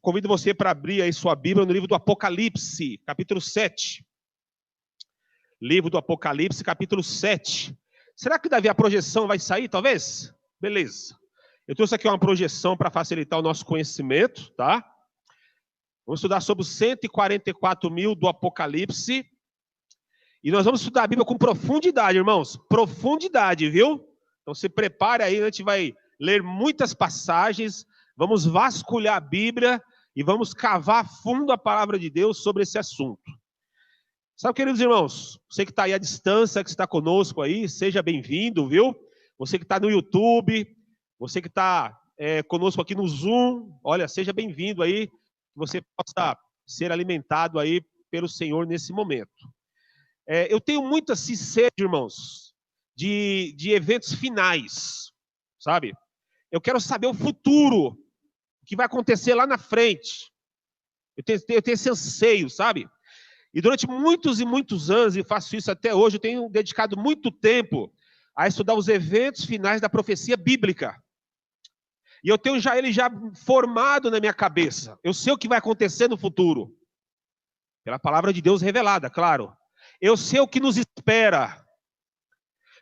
convido você para abrir aí sua Bíblia no livro do Apocalipse, capítulo 7. Livro do Apocalipse, capítulo 7. Será que Davi, a projeção vai sair, talvez? Beleza. Eu trouxe aqui uma projeção para facilitar o nosso conhecimento, tá? Vamos estudar sobre os 144.000 do Apocalipse. E nós vamos estudar a Bíblia com profundidade, irmãos. Profundidade, viu? Então se prepare aí, a gente vai ler muitas passagens, vamos vasculhar a Bíblia e vamos cavar a fundo a palavra de Deus sobre esse assunto. Sabe, queridos irmãos, você que está aí à distância, que está conosco aí, seja bem-vindo, viu? Você que está no YouTube, você que está conosco aqui no Zoom, olha, seja bem-vindo aí, que você possa ser alimentado aí pelo Senhor nesse momento. Eu tenho muita sede, irmãos, de eventos finais, sabe? Eu quero saber o futuro, o que vai acontecer lá na frente. Eu tenho esse anseio, sabe? E durante muitos e muitos anos, e faço isso até hoje, eu tenho dedicado muito tempo a estudar os eventos finais da profecia bíblica. E eu tenho ele já formado na minha cabeça. Eu sei o que vai acontecer no futuro. Pela palavra de Deus revelada, claro. Eu sei o que nos espera.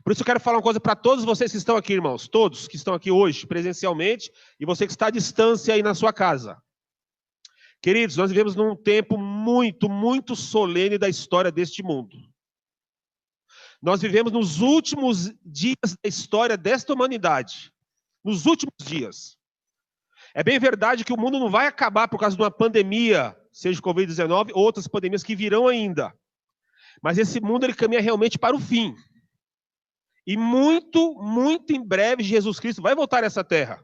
Por isso eu quero falar uma coisa para todos vocês que estão aqui, irmãos. Todos que estão aqui hoje, presencialmente, e você que está à distância aí na sua casa. Queridos, nós vivemos num tempo muito, muito solene da história deste mundo. Nós vivemos nos últimos dias da história desta humanidade. Nos últimos dias. É bem verdade que o mundo não vai acabar por causa de uma pandemia, seja Covid-19 ou outras pandemias que virão ainda. Mas esse mundo ele caminha realmente para o fim. E muito, muito em breve Jesus Cristo vai voltar a essa terra.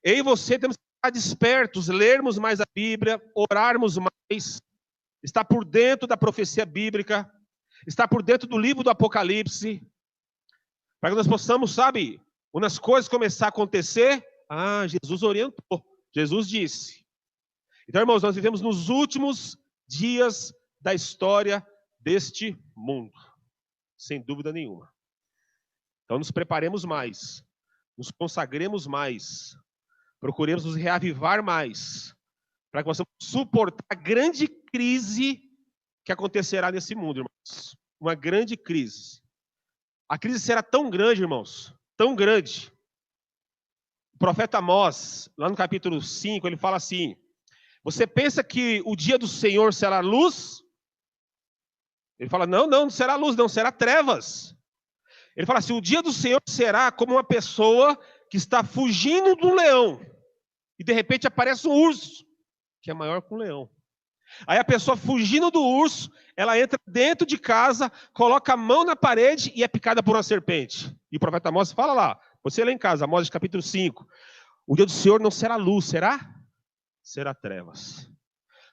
Eu e você temos que estar despertos, lermos mais a Bíblia, orarmos mais, estar por dentro da profecia bíblica, estar por dentro do livro do Apocalipse, para que nós possamos, sabe, quando as coisas começarem a acontecer, Jesus orientou, Jesus disse. Então, irmãos, nós vivemos nos últimos dias da história deste mundo, sem dúvida nenhuma. Então, nos preparemos mais, nos consagremos mais, procuremos nos reavivar mais, para que possamos suportar a grande crise que acontecerá nesse mundo, irmãos. Uma grande crise. A crise será tão grande, irmãos, tão grande. O profeta Amós, lá no capítulo 5, ele fala assim: você pensa que o dia do Senhor será luz? Ele fala, não será luz, não, será trevas. Ele fala assim, o dia do Senhor será como uma pessoa que está fugindo do leão. E de repente aparece um urso, que é maior que um leão. Aí a pessoa fugindo do urso, ela entra dentro de casa, coloca a mão na parede e é picada por uma serpente. E o profeta Amós fala lá, você lê em casa, Amós capítulo 5. O dia do Senhor não será luz, será? Será trevas.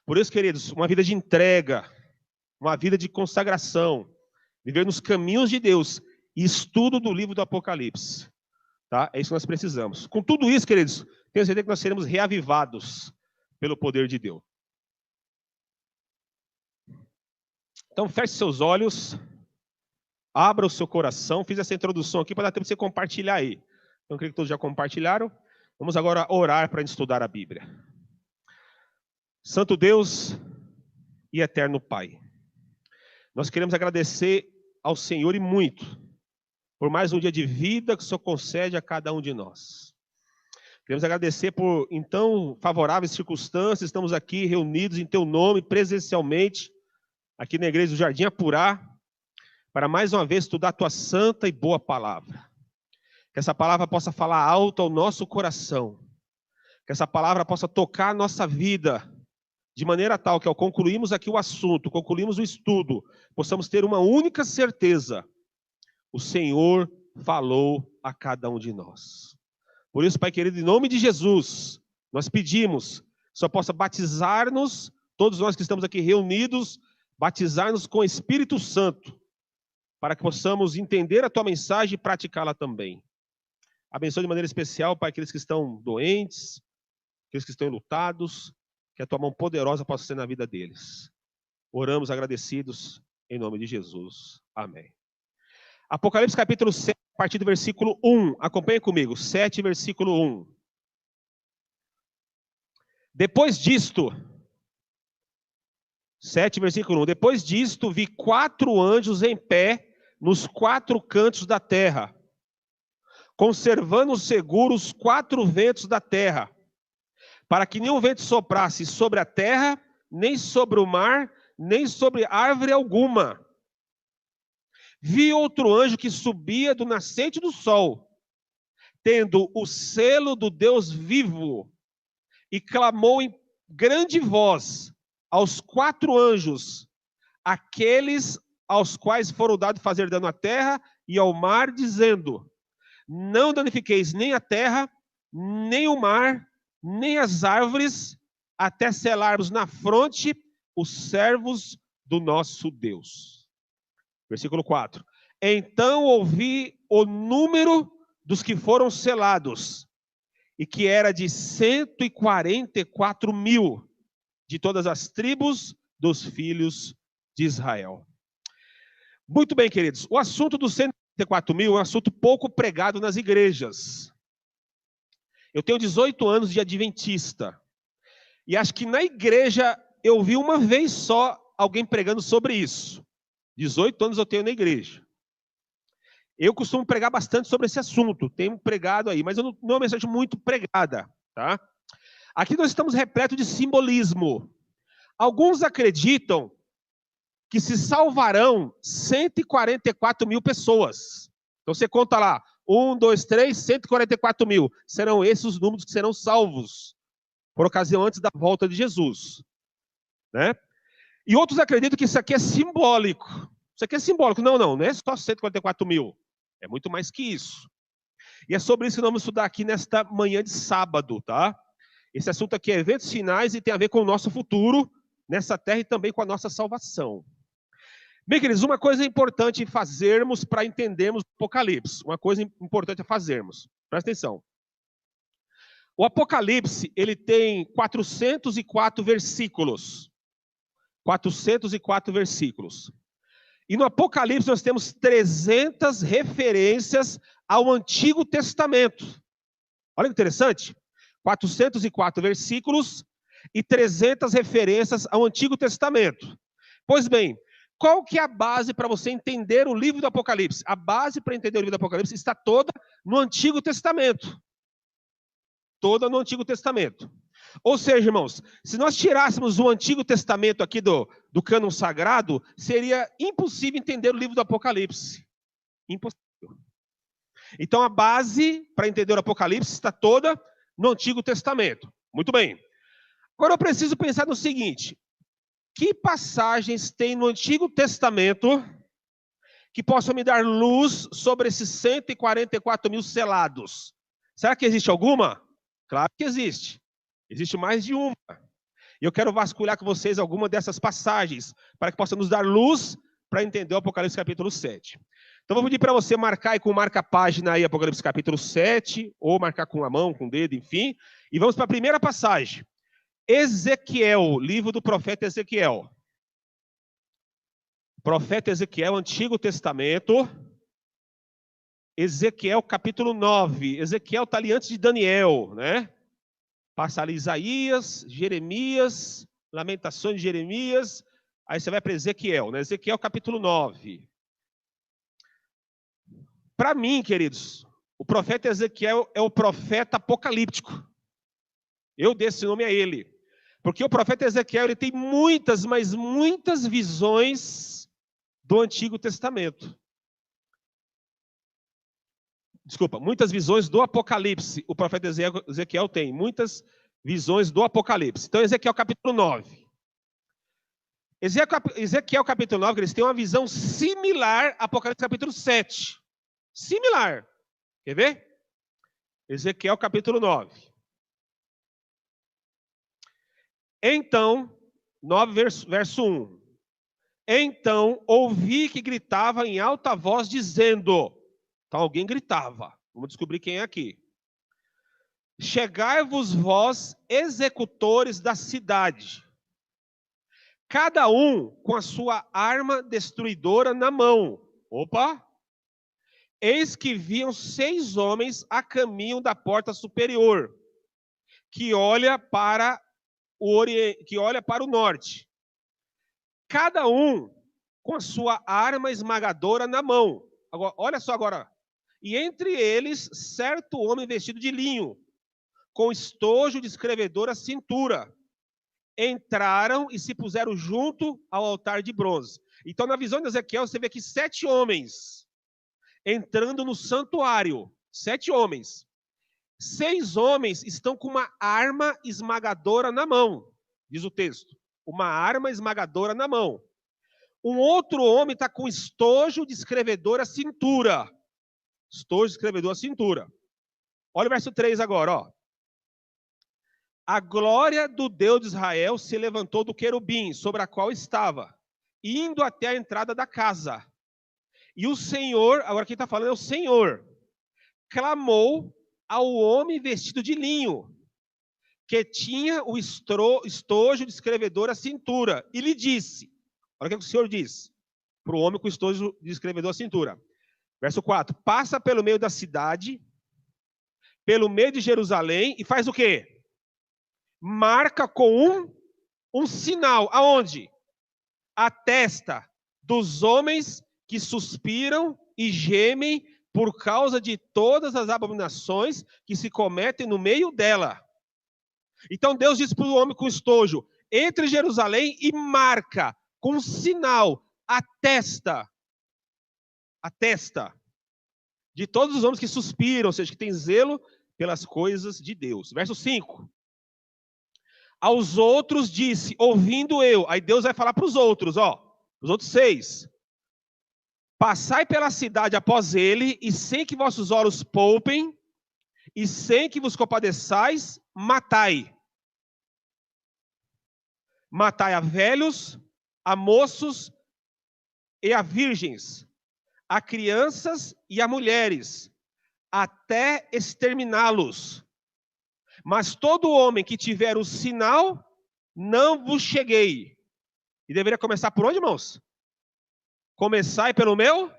Por isso, queridos, uma vida de entrega, uma vida de consagração, viver nos caminhos de Deus e estudo do livro do Apocalipse. Tá? É isso que nós precisamos. Com tudo isso, queridos, tenho certeza que nós seremos reavivados pelo poder de Deus. Então, feche seus olhos, abra o seu coração. Fiz essa introdução aqui para dar tempo de você compartilhar aí. Então, eu creio que todos já compartilharam. Vamos agora orar para a gente estudar a Bíblia. Santo Deus e eterno Pai, nós queremos agradecer ao Senhor e muito por mais um dia de vida que o Senhor concede a cada um de nós. Queremos agradecer por, então, favoráveis circunstâncias, estamos aqui reunidos em Teu nome, presencialmente, aqui na Igreja do Jardim Apurá, para mais uma vez estudar a Tua santa e boa palavra. Que essa palavra possa falar alto ao nosso coração, que essa palavra possa tocar a nossa vida, de maneira tal que ao concluirmos aqui o assunto, concluirmos o estudo, possamos ter uma única certeza: o Senhor falou a cada um de nós. Por isso, Pai querido, em nome de Jesus, nós pedimos que o Senhor possa batizar-nos, todos nós que estamos aqui reunidos, batizar-nos com o Espírito Santo, para que possamos entender a Tua mensagem e praticá-la também. Abençoe de maneira especial, Pai, aqueles que estão doentes, aqueles que estão enlutados, que a Tua mão poderosa possa ser na vida deles. Oramos agradecidos em nome de Jesus. Amém. Apocalipse capítulo 7, a partir do versículo 1. Acompanhe comigo. 7, versículo 1. Depois disto, 7, versículo 1. Depois disto, vi 4 anjos em pé nos 4 cantos da terra, conservando seguros os 4 ventos da terra, para que nenhum vento soprasse sobre a terra, nem sobre o mar, nem sobre árvore alguma. Vi outro anjo que subia do nascente do sol, tendo o selo do Deus vivo, e clamou em grande voz aos 4 anjos, aqueles aos quais foram dados fazer dano à terra e ao mar, dizendo: não danifiqueis nem a terra, nem o mar, nem as árvores, até selarmos na fronte os servos do nosso Deus. Versículo 4. Então ouvi o número dos que foram selados, e que era de 144 mil, de todas as tribos dos filhos de Israel. Muito bem, queridos. O assunto dos 144 mil é um assunto pouco pregado nas igrejas. Eu tenho 18 anos de adventista. E acho que na igreja eu vi uma vez só alguém pregando sobre isso. 18 anos eu tenho na igreja. Eu costumo pregar bastante sobre esse assunto. Tenho pregado aí, mas não é uma mensagem muito pregada. Tá? Aqui nós estamos repletos de simbolismo. Alguns acreditam que se salvarão 144 mil pessoas. Então você conta lá, 1, 2, 3, 144 mil. Serão esses os números que serão salvos, por ocasião antes da volta de Jesus. Né? E outros acreditam que isso aqui é simbólico. Isso aqui é simbólico. Não é só 144 mil. É muito mais que isso. E é sobre isso que nós vamos estudar aqui nesta manhã de sábado, tá? Esse assunto aqui é eventos finais e tem a ver com o nosso futuro nessa terra e também com a nossa salvação. Bem, queridos, uma coisa importante fazermos para entendermos o Apocalipse. Uma coisa importante a fazermos. Presta atenção. O Apocalipse, ele tem 404 versículos. 404 versículos. E no Apocalipse nós temos 300 referências ao Antigo Testamento. Olha que interessante. 404 versículos e 300 referências ao Antigo Testamento. Pois bem, qual que é a base para você entender o livro do Apocalipse? A base para entender o livro do Apocalipse está toda no Antigo Testamento. Toda no Antigo Testamento. Ou seja, irmãos, se nós tirássemos o Antigo Testamento aqui do cânon sagrado, seria impossível entender o livro do Apocalipse. Impossível. Então a base para entender o Apocalipse está toda no Antigo Testamento. Muito bem. Agora eu preciso pensar no seguinte: que passagens tem no Antigo Testamento que possam me dar luz sobre esses 144 mil selados? Será que existe alguma? Claro que existe. Existe mais de uma. E eu quero vasculhar com vocês alguma dessas passagens, para que possa nos dar luz para entender o Apocalipse capítulo 7. Então, vou pedir para você marcar aí com marca-página aí Apocalipse capítulo 7, ou marcar com a mão, com o dedo, enfim. E vamos para a primeira passagem. Ezequiel, livro do profeta Ezequiel. Profeta Ezequiel, Antigo Testamento. Ezequiel capítulo 9. Ezequiel está ali antes de Daniel, né? Passa ali Isaías, Jeremias, Lamentações de Jeremias, aí você vai para Ezequiel, né? Ezequiel capítulo 9. Para mim, queridos, o profeta Ezequiel é o profeta apocalíptico. Eu dei esse nome a ele. Porque o profeta Ezequiel ele tem muitas, mas muitas visões do Antigo Testamento. Desculpa, muitas visões do Apocalipse. O profeta Ezequiel tem muitas visões do Apocalipse. Então, Ezequiel capítulo 9. Ezequiel capítulo 9, eles têm uma visão similar a Apocalipse capítulo 7. Similar. Quer ver? Ezequiel capítulo 9. Então, 9 verso 1. Então, ouvi que gritava em alta voz, dizendo... Então alguém gritava. Vamos descobrir quem é aqui. Chegai-vos vós, executores da cidade, cada um com a sua arma destruidora na mão. Opa! Eis que viam 6 homens a caminho da porta superior, que olha para que olha para o norte. Cada um com a sua arma esmagadora na mão. Agora, olha só agora. E entre eles, certo homem vestido de linho, com estojo de escrevedor à cintura. Entraram e se puseram junto ao altar de bronze. Então, na visão de Ezequiel, você vê que 7 homens entrando no santuário. 7 homens. 6 homens estão com uma arma esmagadora na mão, diz o texto. Uma arma esmagadora na mão. Um outro homem está com estojo de escrevedor à cintura. Estojo de escrevedor à cintura. Olha o verso 3 agora, ó. A glória do Deus de Israel se levantou do querubim, sobre a qual estava, indo até a entrada da casa. E o Senhor, agora quem está falando é o Senhor, clamou ao homem vestido de linho, que tinha o estojo de escrevedor à cintura, e lhe disse, olha o que o Senhor disse, para o homem com o estojo de escrevedor à cintura. Verso 4, passa pelo meio da cidade, pelo meio de Jerusalém, e faz o quê? Marca com um sinal, aonde? A testa dos homens que suspiram e gemem por causa de todas as abominações que se cometem no meio dela. Então Deus diz para o homem com estojo, entre Jerusalém e marca com um sinal a testa de todos os homens que suspiram, ou seja, que têm zelo pelas coisas de Deus. Verso 5. Aos outros disse, ouvindo eu. Aí Deus vai falar para os outros, ó. Os outros 6. Passai pela cidade após ele, e sem que vossos olhos poupem, e sem que vos compadeçais, matai. Matai a velhos, a moços e a virgens, a crianças e a mulheres, até exterminá-los. Mas todo homem que tiver o sinal, não vos cheguei. E deveria começar por onde, irmãos? Começai pelo meu?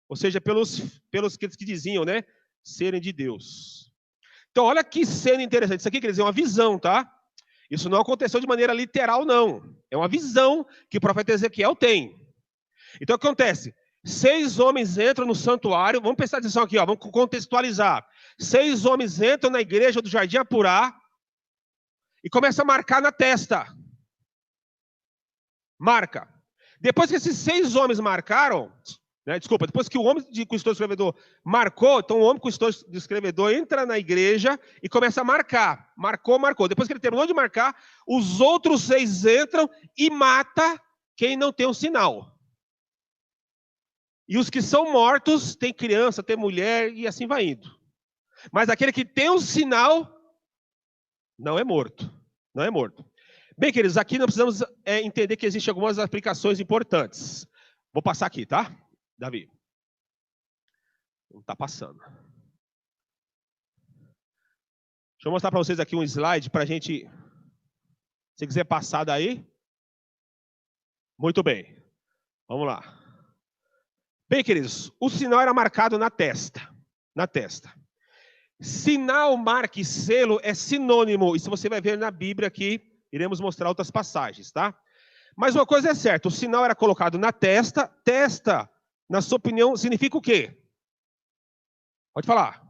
Ou seja, pelos que diziam, né? Serem de Deus. Então, olha que cena interessante. Isso aqui quer dizer uma visão, tá? Isso não aconteceu de maneira literal, não. É uma visão que o profeta Ezequiel tem. Então, o que acontece? 6 homens entram no santuário. Vamos prestar atenção aqui, ó. Vamos contextualizar. 6 homens entram na igreja do Jardim Apurá e começam a marcar na testa. Marca. Depois que esses 6 homens marcaram, né, depois que o homem com o estojo de escrevedor marcou, então o homem com o estojo de escrevedor entra na igreja e começa a marcar. Marcou. Depois que ele terminou de marcar, os outros 6 entram e mata quem não tem um sinal. E os que são mortos, tem criança, tem mulher e assim vai indo. Mas aquele que tem um sinal, não é morto. Não é morto. Bem, queridos, aqui nós precisamos entender que existem algumas aplicações importantes. Vou passar aqui, tá? Davi. Não está passando. Deixa eu mostrar para vocês aqui um slide para a gente... Se quiser passar daí. Muito bem. Vamos lá. Bem, queridos, o sinal era marcado na testa. Na testa. Sinal, marca e selo é sinônimo. Isso você vai ver na Bíblia aqui. Iremos mostrar outras passagens, tá? Mas uma coisa é certa. O sinal era colocado na testa. Testa, na sua opinião, significa o quê? Pode falar.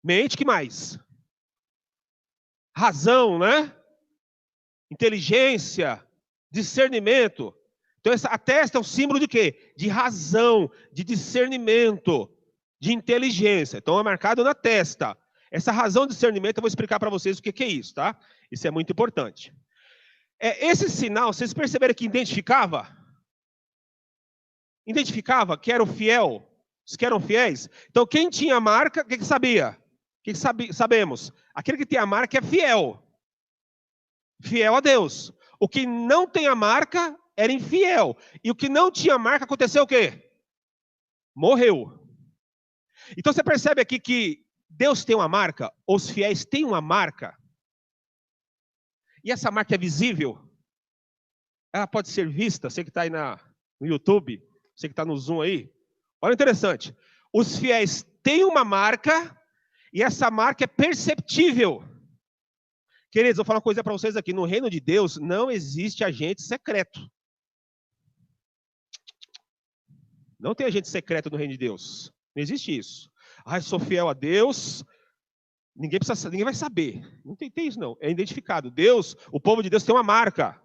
Mente, que mais? Razão, né? Inteligência, discernimento. Então, a testa é um símbolo de quê? De razão, de discernimento, de inteligência. Então, é marcado na testa. Essa razão de discernimento, eu vou explicar para vocês o que é isso, tá? Isso é muito importante. Esse sinal, vocês perceberam que identificava? Identificava que era o fiel, os que eram fiéis. Então, quem tinha a marca, o que sabia? O que sabemos? Aquele que tem a marca é fiel. Fiel a Deus. O que não tem a marca era infiel. E o que não tinha marca, aconteceu o quê? Morreu. Então você percebe aqui que Deus tem uma marca, os fiéis têm uma marca. E essa marca é visível. Ela pode ser vista, você que está aí no YouTube, você que está no Zoom aí. Olha interessante. Os fiéis têm uma marca e essa marca é perceptível. Queridos, vou falar uma coisa para vocês aqui. No reino de Deus não existe agente secreto. Não tem agente secreto no reino de Deus. Não existe isso. Ai, sou fiel a Deus. Ninguém vai saber. Não tem isso, não. É identificado. Deus, o povo de Deus tem uma marca.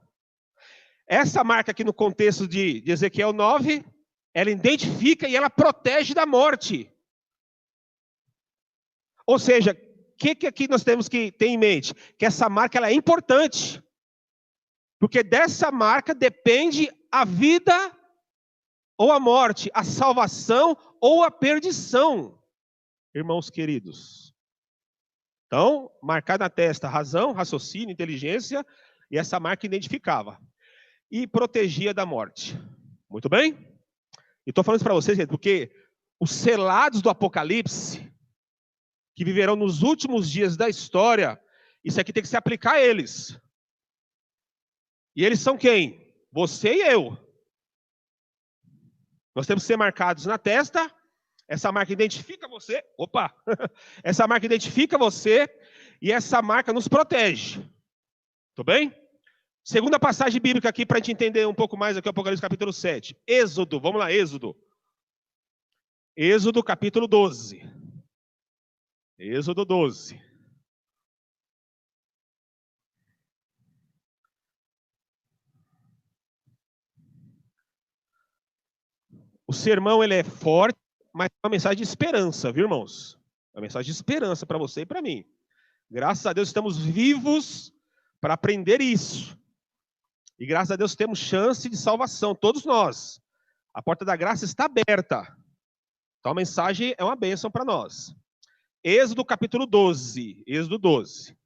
Essa marca aqui no contexto de Ezequiel 9, ela identifica e ela protege da morte. Ou seja, o que aqui nós temos que ter em mente? Que essa marca ela é importante. Porque dessa marca depende a vida ou a morte, a salvação ou a perdição. Irmãos queridos. Então, marcar na testa razão, raciocínio, inteligência, e essa marca identificava. E protegia da morte. Muito bem? E estou falando isso para vocês, gente, porque os selados do Apocalipse, que viverão nos últimos dias da história, isso aqui tem que se aplicar a eles. E eles são quem? Você e eu. Nós temos que ser marcados na testa. Essa marca identifica você. Opa! Essa marca identifica você e essa marca nos protege. Tudo bem? Segunda passagem bíblica aqui para a gente entender um pouco mais aqui o Apocalipse capítulo 7. Êxodo, vamos lá, Êxodo. Êxodo capítulo 12. Êxodo 12. O sermão ele é forte, mas é uma mensagem de esperança, viu, irmãos? É uma mensagem de esperança para você e para mim. Graças a Deus estamos vivos para aprender isso. E graças a Deus temos chance de salvação, todos nós. A porta da graça está aberta. Então a mensagem é uma bênção para nós. Êxodo capítulo 12. Êxodo 12.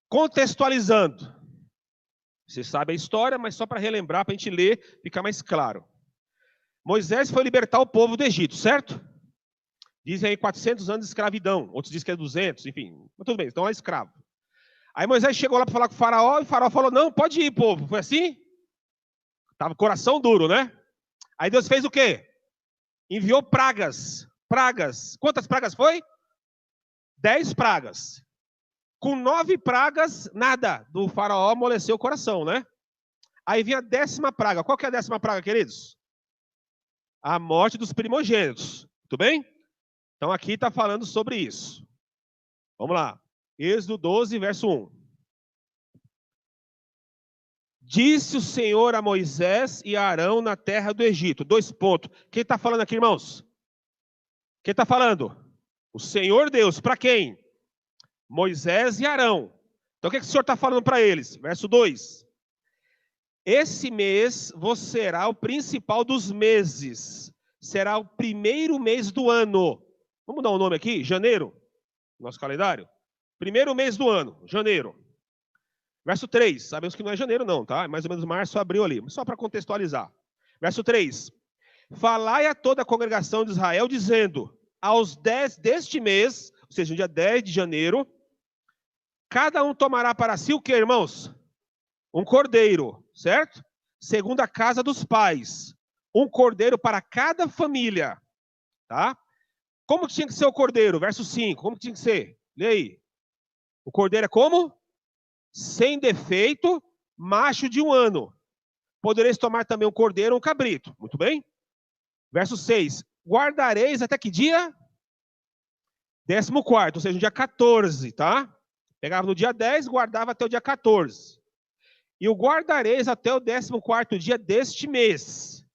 Contextualizando. Você sabe a história, mas só para relembrar, para a gente ler, ficar mais claro. Moisés foi libertar o povo do Egito, certo? Dizem aí 400 anos de escravidão. Outros dizem que é 200, enfim. Mas tudo bem, estão lá escravos. Aí Moisés chegou lá para falar com o faraó, e o faraó falou, não, pode ir, povo. Foi assim? Tava coração duro, né? Aí Deus fez o quê? Enviou pragas. Pragas. Quantas pragas foi? 10 pragas. Com 9 pragas, nada do faraó amoleceu o coração, né? Aí vinha a 10ª praga. Qual que é a 10ª praga, queridos? A morte dos primogênitos. Tudo bem? Então aqui está falando sobre isso. Vamos lá. Êxodo 12, verso 1. Disse o Senhor a Moisés e a Arão na terra do Egito. 2 pontos. Quem está falando aqui, irmãos? Quem está falando? O Senhor Deus. Para quem? Moisés e Arão. Então o que o Senhor está falando para eles? Verso 2. Esse mês vos será o principal dos meses. Será o primeiro mês do ano. Vamos dar um nome aqui? Janeiro. Nosso calendário. Primeiro mês do ano. Janeiro. Verso 3. Sabemos que não é janeiro não, tá? É mais ou menos março, abril ali. Só para contextualizar. Verso 3. Falai a toda a congregação de Israel, dizendo, aos 10 deste mês, ou seja, no dia 10 de janeiro, cada um tomará para si o quê, irmãos? Um cordeiro, certo? Segundo a casa dos pais. Um cordeiro para cada família. Tá? Como que tinha que ser o cordeiro? Verso 5. Como que tinha que ser? Lê aí. O cordeiro é como? Sem defeito, macho de 1 ano. Podereis tomar também um cordeiro ou um cabrito. Muito bem? Verso 6. Guardareis até que dia? 14º, ou seja, no dia 14, tá? Pegava no dia 10, guardava até o dia 14. E o guardareis até o 14º dia deste mês.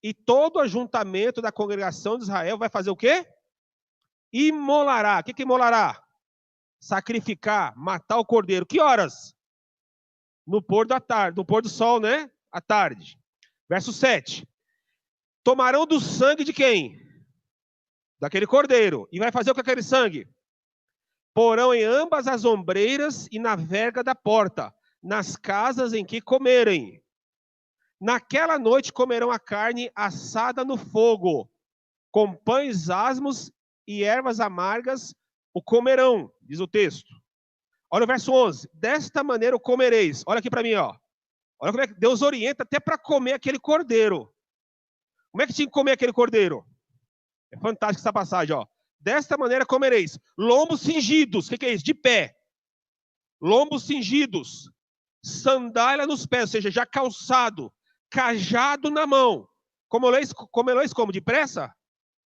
E todo o ajuntamento da congregação de Israel vai fazer o quê? Imolará. O que imolará? Sacrificar, matar o cordeiro. Que horas? No pôr da tarde, no pôr do sol, né? À tarde. Verso 7. Tomarão do sangue de quem? Daquele cordeiro. E vai fazer o que aquele sangue? Porão em ambas as ombreiras e na verga da porta, nas casas em que comerem. Naquela noite comerão a carne assada no fogo, com pães asmos e ervas amargas o comerão, diz o texto. Olha o verso 11. Desta maneira o comereis. Olha aqui para mim, ó. Olha como é que Deus orienta até para comer aquele cordeiro. Como é que tinha que comer aquele cordeiro? É fantástico essa passagem, ó. Desta maneira comereis lombos cingidos. O que é isso? De pé. lombos cingidos, sandália nos pés, ou seja, já calçado, cajado na mão. Como? Depressa?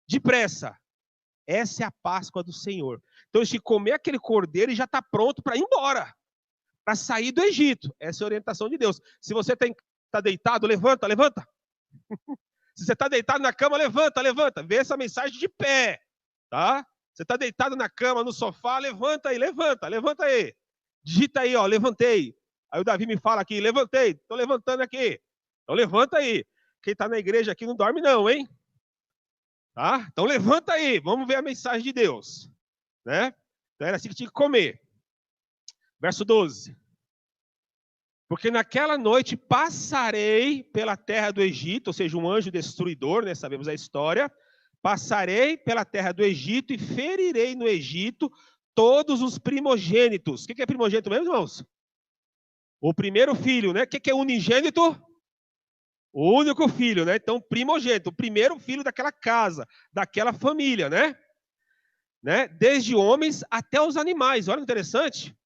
Depressa. Essa é a Páscoa do Senhor. Então, se comer aquele cordeiro, ele já está pronto para ir embora, para sair do Egito. Essa é a orientação de Deus. Se você está deitado, levanta, levanta. Se você está deitado na cama, levanta, levanta. Vê essa mensagem de pé, tá? Você está deitado na cama, no sofá, levanta aí, levanta, levanta aí. Digita aí, ó, levantei. Aí o Davi me fala aqui, levantei, estou levantando aqui. Então levanta aí. Quem está na igreja aqui não dorme não, hein? Tá? Então levanta aí, vamos ver a mensagem de Deus. Né? Então era assim que tinha que comer. Verso 12. Porque naquela noite passarei pela terra do Egito, ou seja, um anjo destruidor, né? Sabemos a história. Passarei pela terra do Egito e ferirei no Egito todos os primogênitos. O que é primogênito mesmo, irmãos? O primeiro filho, né? O que é unigênito? O único filho, né? Então, primogênito, o primeiro filho daquela casa, daquela família, né? Desde homens até os animais. Olha que interessante.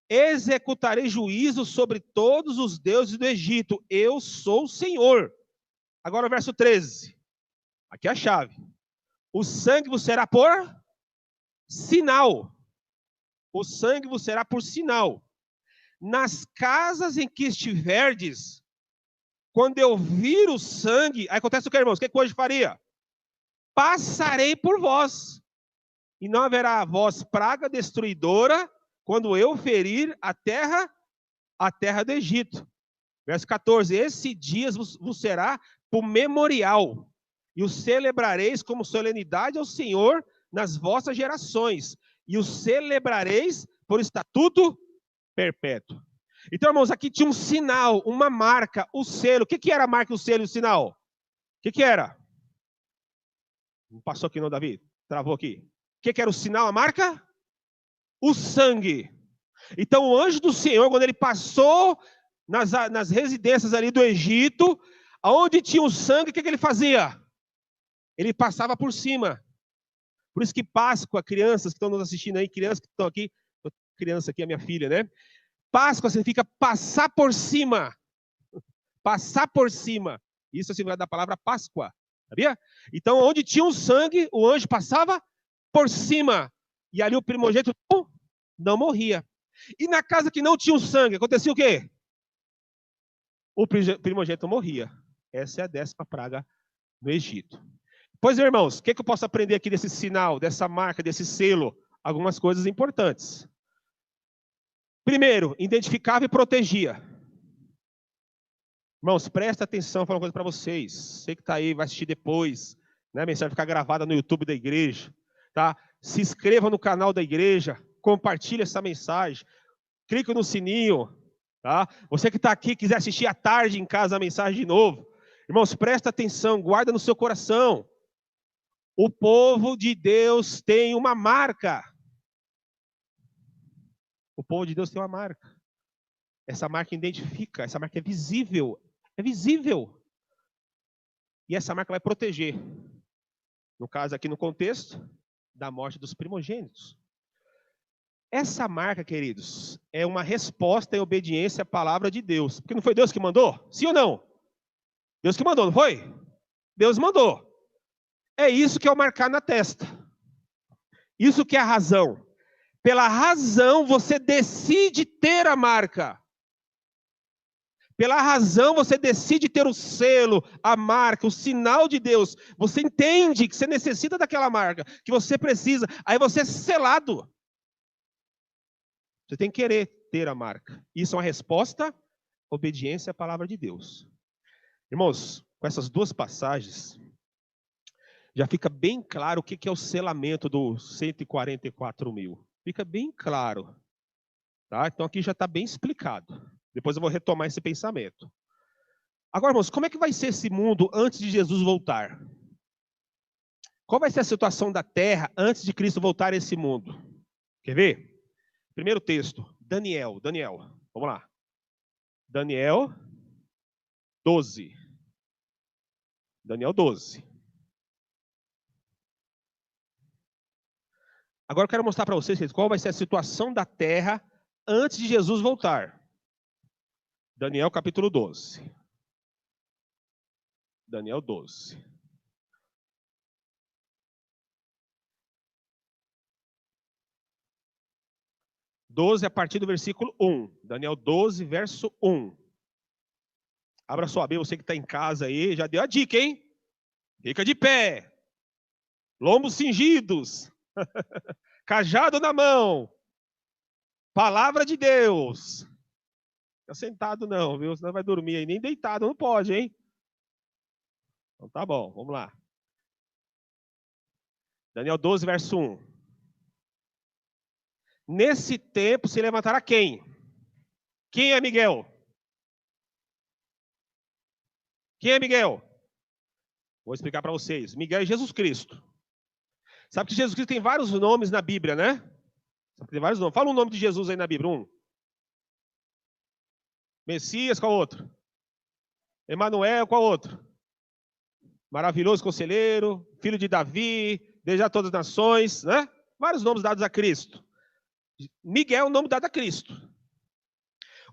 Executarei juízo sobre todos os deuses do Egito. Eu sou o Senhor. Agora o verso 13. Aqui é a chave. O sangue vos será por sinal. O sangue vos será por sinal. Nas casas em que estiverdes, quando eu vir o sangue, aí acontece o que, irmãos? O que o anjo faria? Passarei por vós, e não haverá a vós praga destruidora, quando eu ferir a terra do Egito. Verso 14, esse dia vos será por memorial, e o celebrareis como solenidade ao Senhor nas vossas gerações, e o celebrareis por estatuto perpétuo. Então, irmãos, aqui tinha um sinal, uma marca, o selo. O que era a marca, o selo e o sinal? O que era? Não passou aqui não, Davi? Travou aqui. O que era o sinal, a marca? O sangue. Então, o anjo do Senhor, quando ele passou nas residências ali do Egito, onde tinha o sangue, o que ele fazia? Ele passava por cima. Por isso que Páscoa, crianças que estão nos assistindo aí, crianças que estão aqui, criança aqui, a minha filha, né? Páscoa significa passar por cima. Passar por cima. Isso é o significado da palavra Páscoa. Sabia? Então, onde tinha o sangue, o anjo passava por cima. E ali o primogênito não morria. E na casa que não tinha o sangue, acontecia o quê? O primogênito morria. Essa é a 10ª praga no Egito. Pois, irmãos, o que eu posso aprender aqui desse sinal, dessa marca, desse selo? Algumas coisas importantes. Primeiro, identificava e protegia. Irmãos, presta atenção, vou falar uma coisa para vocês. Você que está aí, vai assistir depois, né? A mensagem vai ficar gravada no YouTube da igreja, tá? Se inscreva no canal da igreja, compartilhe essa mensagem, clique no sininho, tá? Você que está aqui, quiser assistir à tarde em casa a mensagem de novo. Irmãos, presta atenção, guarda no seu coração. O povo de Deus tem uma marca. O povo de Deus tem uma marca. Essa marca identifica, essa marca é visível. É visível. E essa marca vai proteger. No caso aqui no contexto, da morte dos primogênitos. Essa marca, queridos, é uma resposta e obediência à palavra de Deus. Porque não foi Deus que mandou? Sim ou não? Deus que mandou, não foi? Deus mandou. É isso que é o marcar na testa. Isso que é a razão. Pela razão, você decide ter a marca. Pela razão, você decide ter o selo, a marca, o sinal de Deus. Você entende que você necessita daquela marca, que você precisa. Aí você é selado. Você tem que querer ter a marca. Isso é uma resposta, obediência à palavra de Deus. Irmãos, com essas duas passagens, já fica bem claro o que é o selamento dos 144 mil. Fica bem claro. Tá? Então aqui já está bem explicado. Depois eu vou retomar esse pensamento. Agora, irmãos, como é que vai ser esse mundo antes de Jesus voltar? Qual vai ser a situação da terra antes de Cristo voltar a esse mundo? Quer ver? Primeiro texto, Daniel. Vamos lá. Daniel 12. Daniel 12. Agora eu quero mostrar para vocês qual vai ser a situação da terra antes de Jesus voltar. Daniel capítulo 12. Daniel 12. A partir do versículo 1. Daniel 12, verso 1. Abra sua Bíblia, você que está em casa aí, já deu a dica, hein? Fica de pé. Lombos cingidos. Cajado na mão. Palavra de Deus. Fica sentado não, viu? Senão vai dormir aí. Nem deitado, não pode, hein? Então tá bom, vamos lá. Daniel 12, verso 1. Nesse tempo se levantará quem? Quem é Miguel? Quem é Miguel? Vou explicar para vocês. Miguel é Jesus Cristo. Sabe que Jesus Cristo tem vários nomes na Bíblia, né? Sabe que tem vários nomes. Fala um nome de Jesus aí na Bíblia. Um. Messias, qual outro? Emanuel, qual outro? Maravilhoso Conselheiro, Filho de Davi, Deus a todas as nações, né? Vários nomes dados a Cristo. Miguel é o nome dado a Cristo.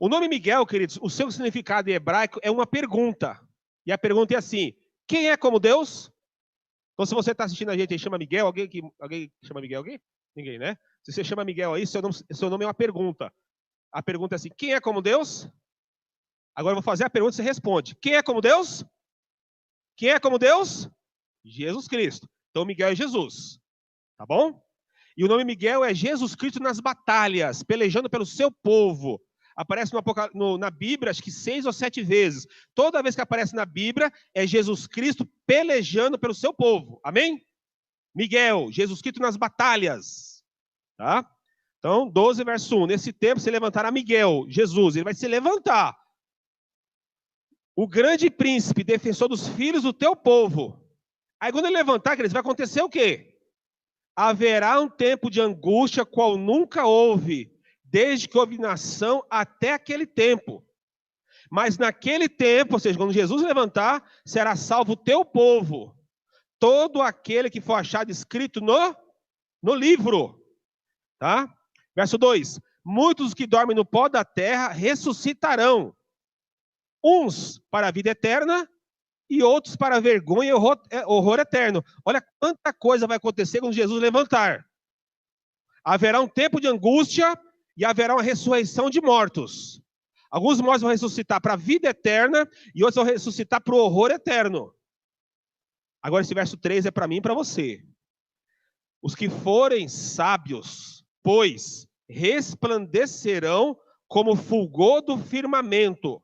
O nome Miguel, queridos, o seu significado em hebraico é uma pergunta. E a pergunta é assim: quem é como Deus? Então, se você está assistindo a gente e chama Miguel, alguém chama Miguel? Alguém? Ninguém, né? Se você chama Miguel aí, seu nome é uma pergunta. A pergunta é assim: quem é como Deus? Agora eu vou fazer a pergunta e você responde. Quem é como Deus? Quem é como Deus? Jesus Cristo. Então, Miguel é Jesus. Tá bom? E o nome Miguel é Jesus Cristo nas batalhas, pelejando pelo seu povo. Aparece na Bíblia, acho que 6 ou 7 vezes. Toda vez que aparece na Bíblia, é Jesus Cristo pelejando pelo seu povo. Amém? Miguel, Jesus Cristo nas batalhas. Tá? Então, 12, verso 1. Nesse tempo se levantará Miguel, Jesus. Ele vai se levantar. O grande príncipe, defensor dos filhos do teu povo. Aí quando ele levantar, queridos, vai acontecer o quê? Haverá um tempo de angústia qual nunca houve, desde que houve nação até aquele tempo. Mas naquele tempo, ou seja, quando Jesus levantar, será salvo o teu povo, todo aquele que for achado escrito no livro. Tá? Verso 2. Muitos que dormem no pó da terra ressuscitarão, uns para a vida eterna, e outros para vergonha e horror eterno. Olha quanta coisa vai acontecer quando Jesus levantar. Haverá um tempo de angústia e haverá uma ressurreição de mortos. Alguns mortos vão ressuscitar para a vida eterna e outros vão ressuscitar para o horror eterno. Agora esse verso 3 é para mim e para você. Os que forem sábios, pois resplandecerão como fulgor do firmamento.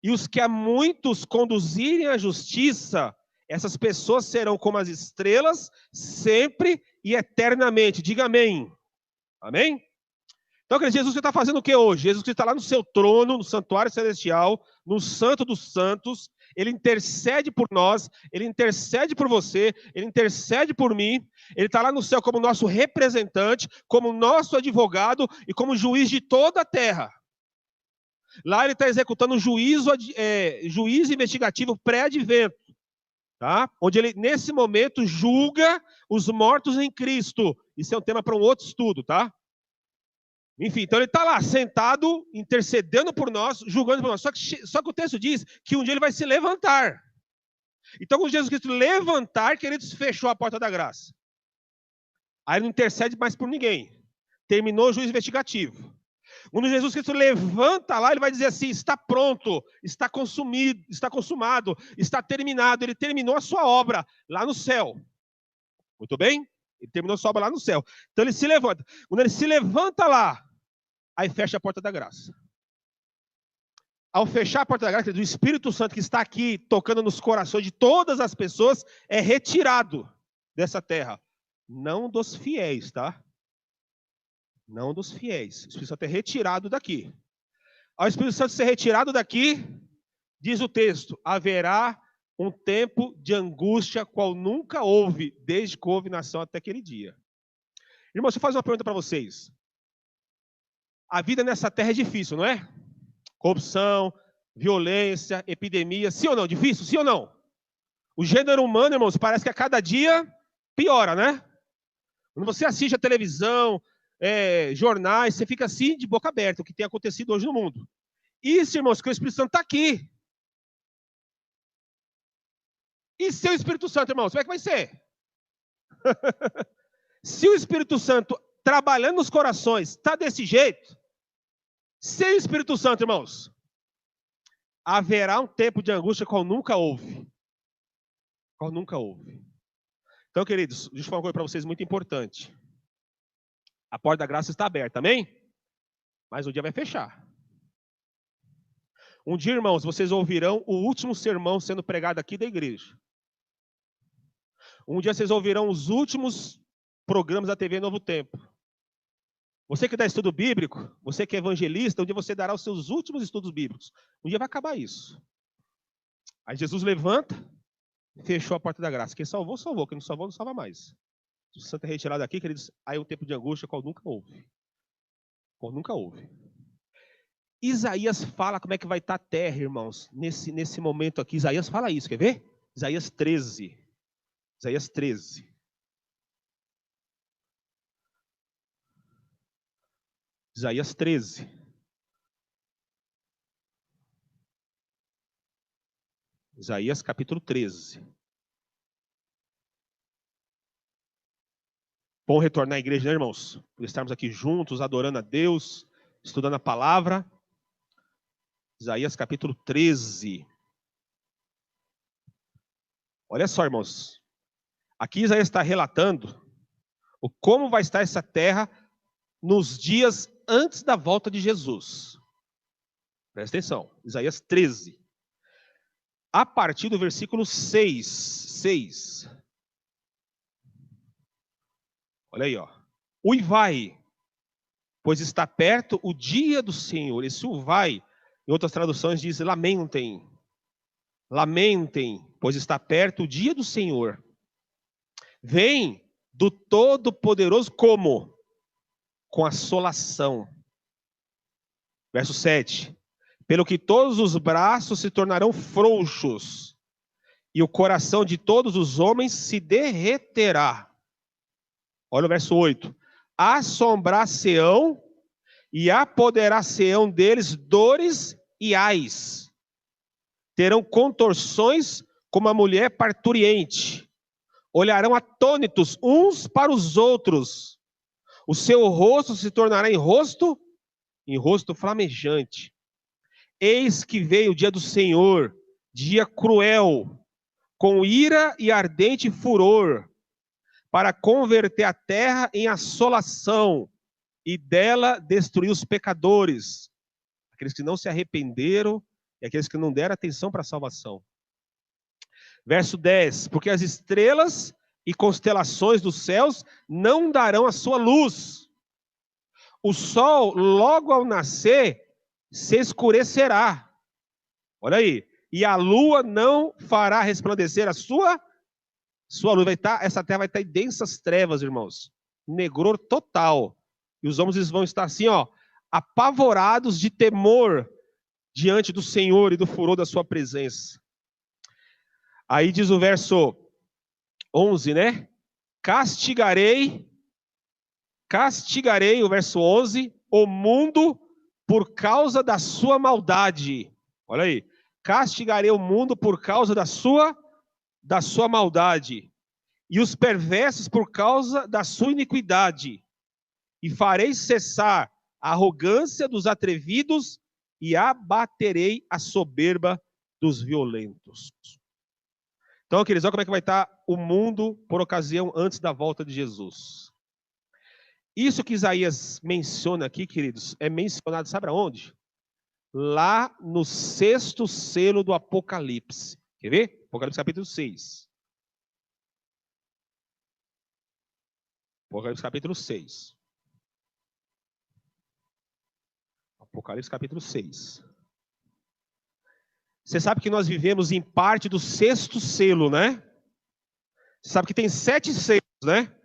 E os que a muitos conduzirem à justiça, essas pessoas serão como as estrelas, sempre e eternamente. Diga amém. Amém? Então, Jesus está fazendo o que hoje? Jesus está lá no seu trono, no santuário celestial, no santo dos santos. Ele intercede por nós, ele intercede por você, ele intercede por mim. Ele está lá no céu como nosso representante, como nosso advogado e como juiz de toda a terra. Lá ele está executando um juízo investigativo pré-advento, tá? Onde ele, nesse momento, julga os mortos em Cristo. Isso é um tema para um outro estudo, tá? Enfim, então ele está lá, sentado, intercedendo por nós, julgando por nós. Só que o texto diz que um dia ele vai se levantar. Então, quando Jesus Cristo levantar, queridos, fechou a porta da graça. Aí ele não intercede mais por ninguém. Terminou o juízo investigativo. Quando Jesus Cristo levanta lá, ele vai dizer assim: está pronto, está consumido, está consumado, está terminado. Ele terminou a sua obra lá no céu. Muito bem? Ele terminou a sua obra lá no céu. Então ele se levanta. Quando ele se levanta lá, aí fecha a porta da graça. Ao fechar a porta da graça, o Espírito Santo que está aqui tocando nos corações de todas as pessoas é retirado dessa terra. Não dos fiéis, tá? Não dos fiéis. O Espírito Santo é retirado daqui. Ao Espírito Santo ser retirado daqui, diz o texto: haverá um tempo de angústia qual nunca houve, desde que houve nação até aquele dia. Irmão, deixa eu fazer uma pergunta para vocês. A vida nessa terra é difícil, não é? Corrupção, violência, epidemia, sim ou não? Difícil, sim ou não? O gênero humano, irmãos, parece que a cada dia piora, né? Quando você assiste a televisão, jornais, você fica assim, de boca aberta, o que tem acontecido hoje no mundo. Isso, irmãos, que o Espírito Santo está aqui. E se o Espírito Santo, irmãos, como é que vai ser? Se o Espírito Santo trabalhando nos corações está desse jeito, sem o Espírito Santo, irmãos, haverá um tempo de angústia qual nunca houve. Qual nunca houve. Então, queridos, deixa eu falar uma coisa para vocês muito importante. A porta da graça está aberta, amém? Mas um dia vai fechar. Um dia, irmãos, vocês ouvirão o último sermão sendo pregado aqui da igreja. Um dia vocês ouvirão os últimos programas da TV Novo Tempo. Você que dá estudo bíblico, você que é evangelista, um dia você dará os seus últimos estudos bíblicos. Um dia vai acabar isso. Aí Jesus levanta, fechou a porta da graça. Quem salvou, salvou. Quem não salvou, não salva mais. Se o santo é retirado aqui, queridos, aí é um tempo de angústia qual nunca houve. Qual nunca houve. Isaías fala como é que vai estar a terra, irmãos, nesse momento aqui. Isaías fala isso, quer ver? Isaías 13. Isaías 13. Isaías 13. Isaías capítulo 13. Bom retornar à igreja, né, irmãos? Por estarmos aqui juntos, adorando a Deus, estudando a palavra. Isaías capítulo 13. Olha só, irmãos. Aqui Isaías está relatando como vai estar essa terra nos dias antes da volta de Jesus. Presta atenção. Isaías 13. A partir do versículo 6. Olha aí, ó. Uivai, pois está perto o dia do Senhor. Esse uivai, em outras traduções, diz lamentem. Lamentem, pois está perto o dia do Senhor. Vem do Todo-Poderoso como? Com assolação. Verso 7. Pelo que todos os braços se tornarão frouxos, e o coração de todos os homens se derreterá. Olha o verso 8. Assombrar-se-ão e apoderar-se-ão deles dores e ais. Terão contorções como a mulher parturiente. Olharão atônitos uns para os outros. O seu rosto se tornará em rosto flamejante. Eis que veio o dia do Senhor, dia cruel, com ira e ardente furor, para converter a terra em assolação e dela destruir os pecadores, aqueles que não se arrependeram e aqueles que não deram atenção para a salvação. Verso 10, porque as estrelas e constelações dos céus não darão a sua luz. O sol, logo ao nascer, se escurecerá. Olha aí. E a lua não fará resplandecer a sua luz. Essa terra vai estar em densas trevas, irmãos. Negror total. E os homens vão estar assim, ó, apavorados de temor diante do Senhor e do furor da sua presença. Aí diz o verso 11, né? Castigarei, o verso 11, o mundo por causa da sua maldade. Olha aí. Castigarei o mundo por causa da sua maldade. E os perversos por causa da sua iniquidade. E farei cessar a arrogância dos atrevidos e abaterei a soberba dos violentos. Então, queridos, olha como é que vai estar o mundo por ocasião antes da volta de Jesus. Isso que Isaías menciona aqui, queridos, é mencionado, sabe aonde? Lá no 6º selo do Apocalipse. Quer ver? Apocalipse capítulo 6. Apocalipse capítulo 6. Apocalipse capítulo 6. Você sabe que nós vivemos em parte do 6º selo, né? Você sabe que tem 7 selos, né?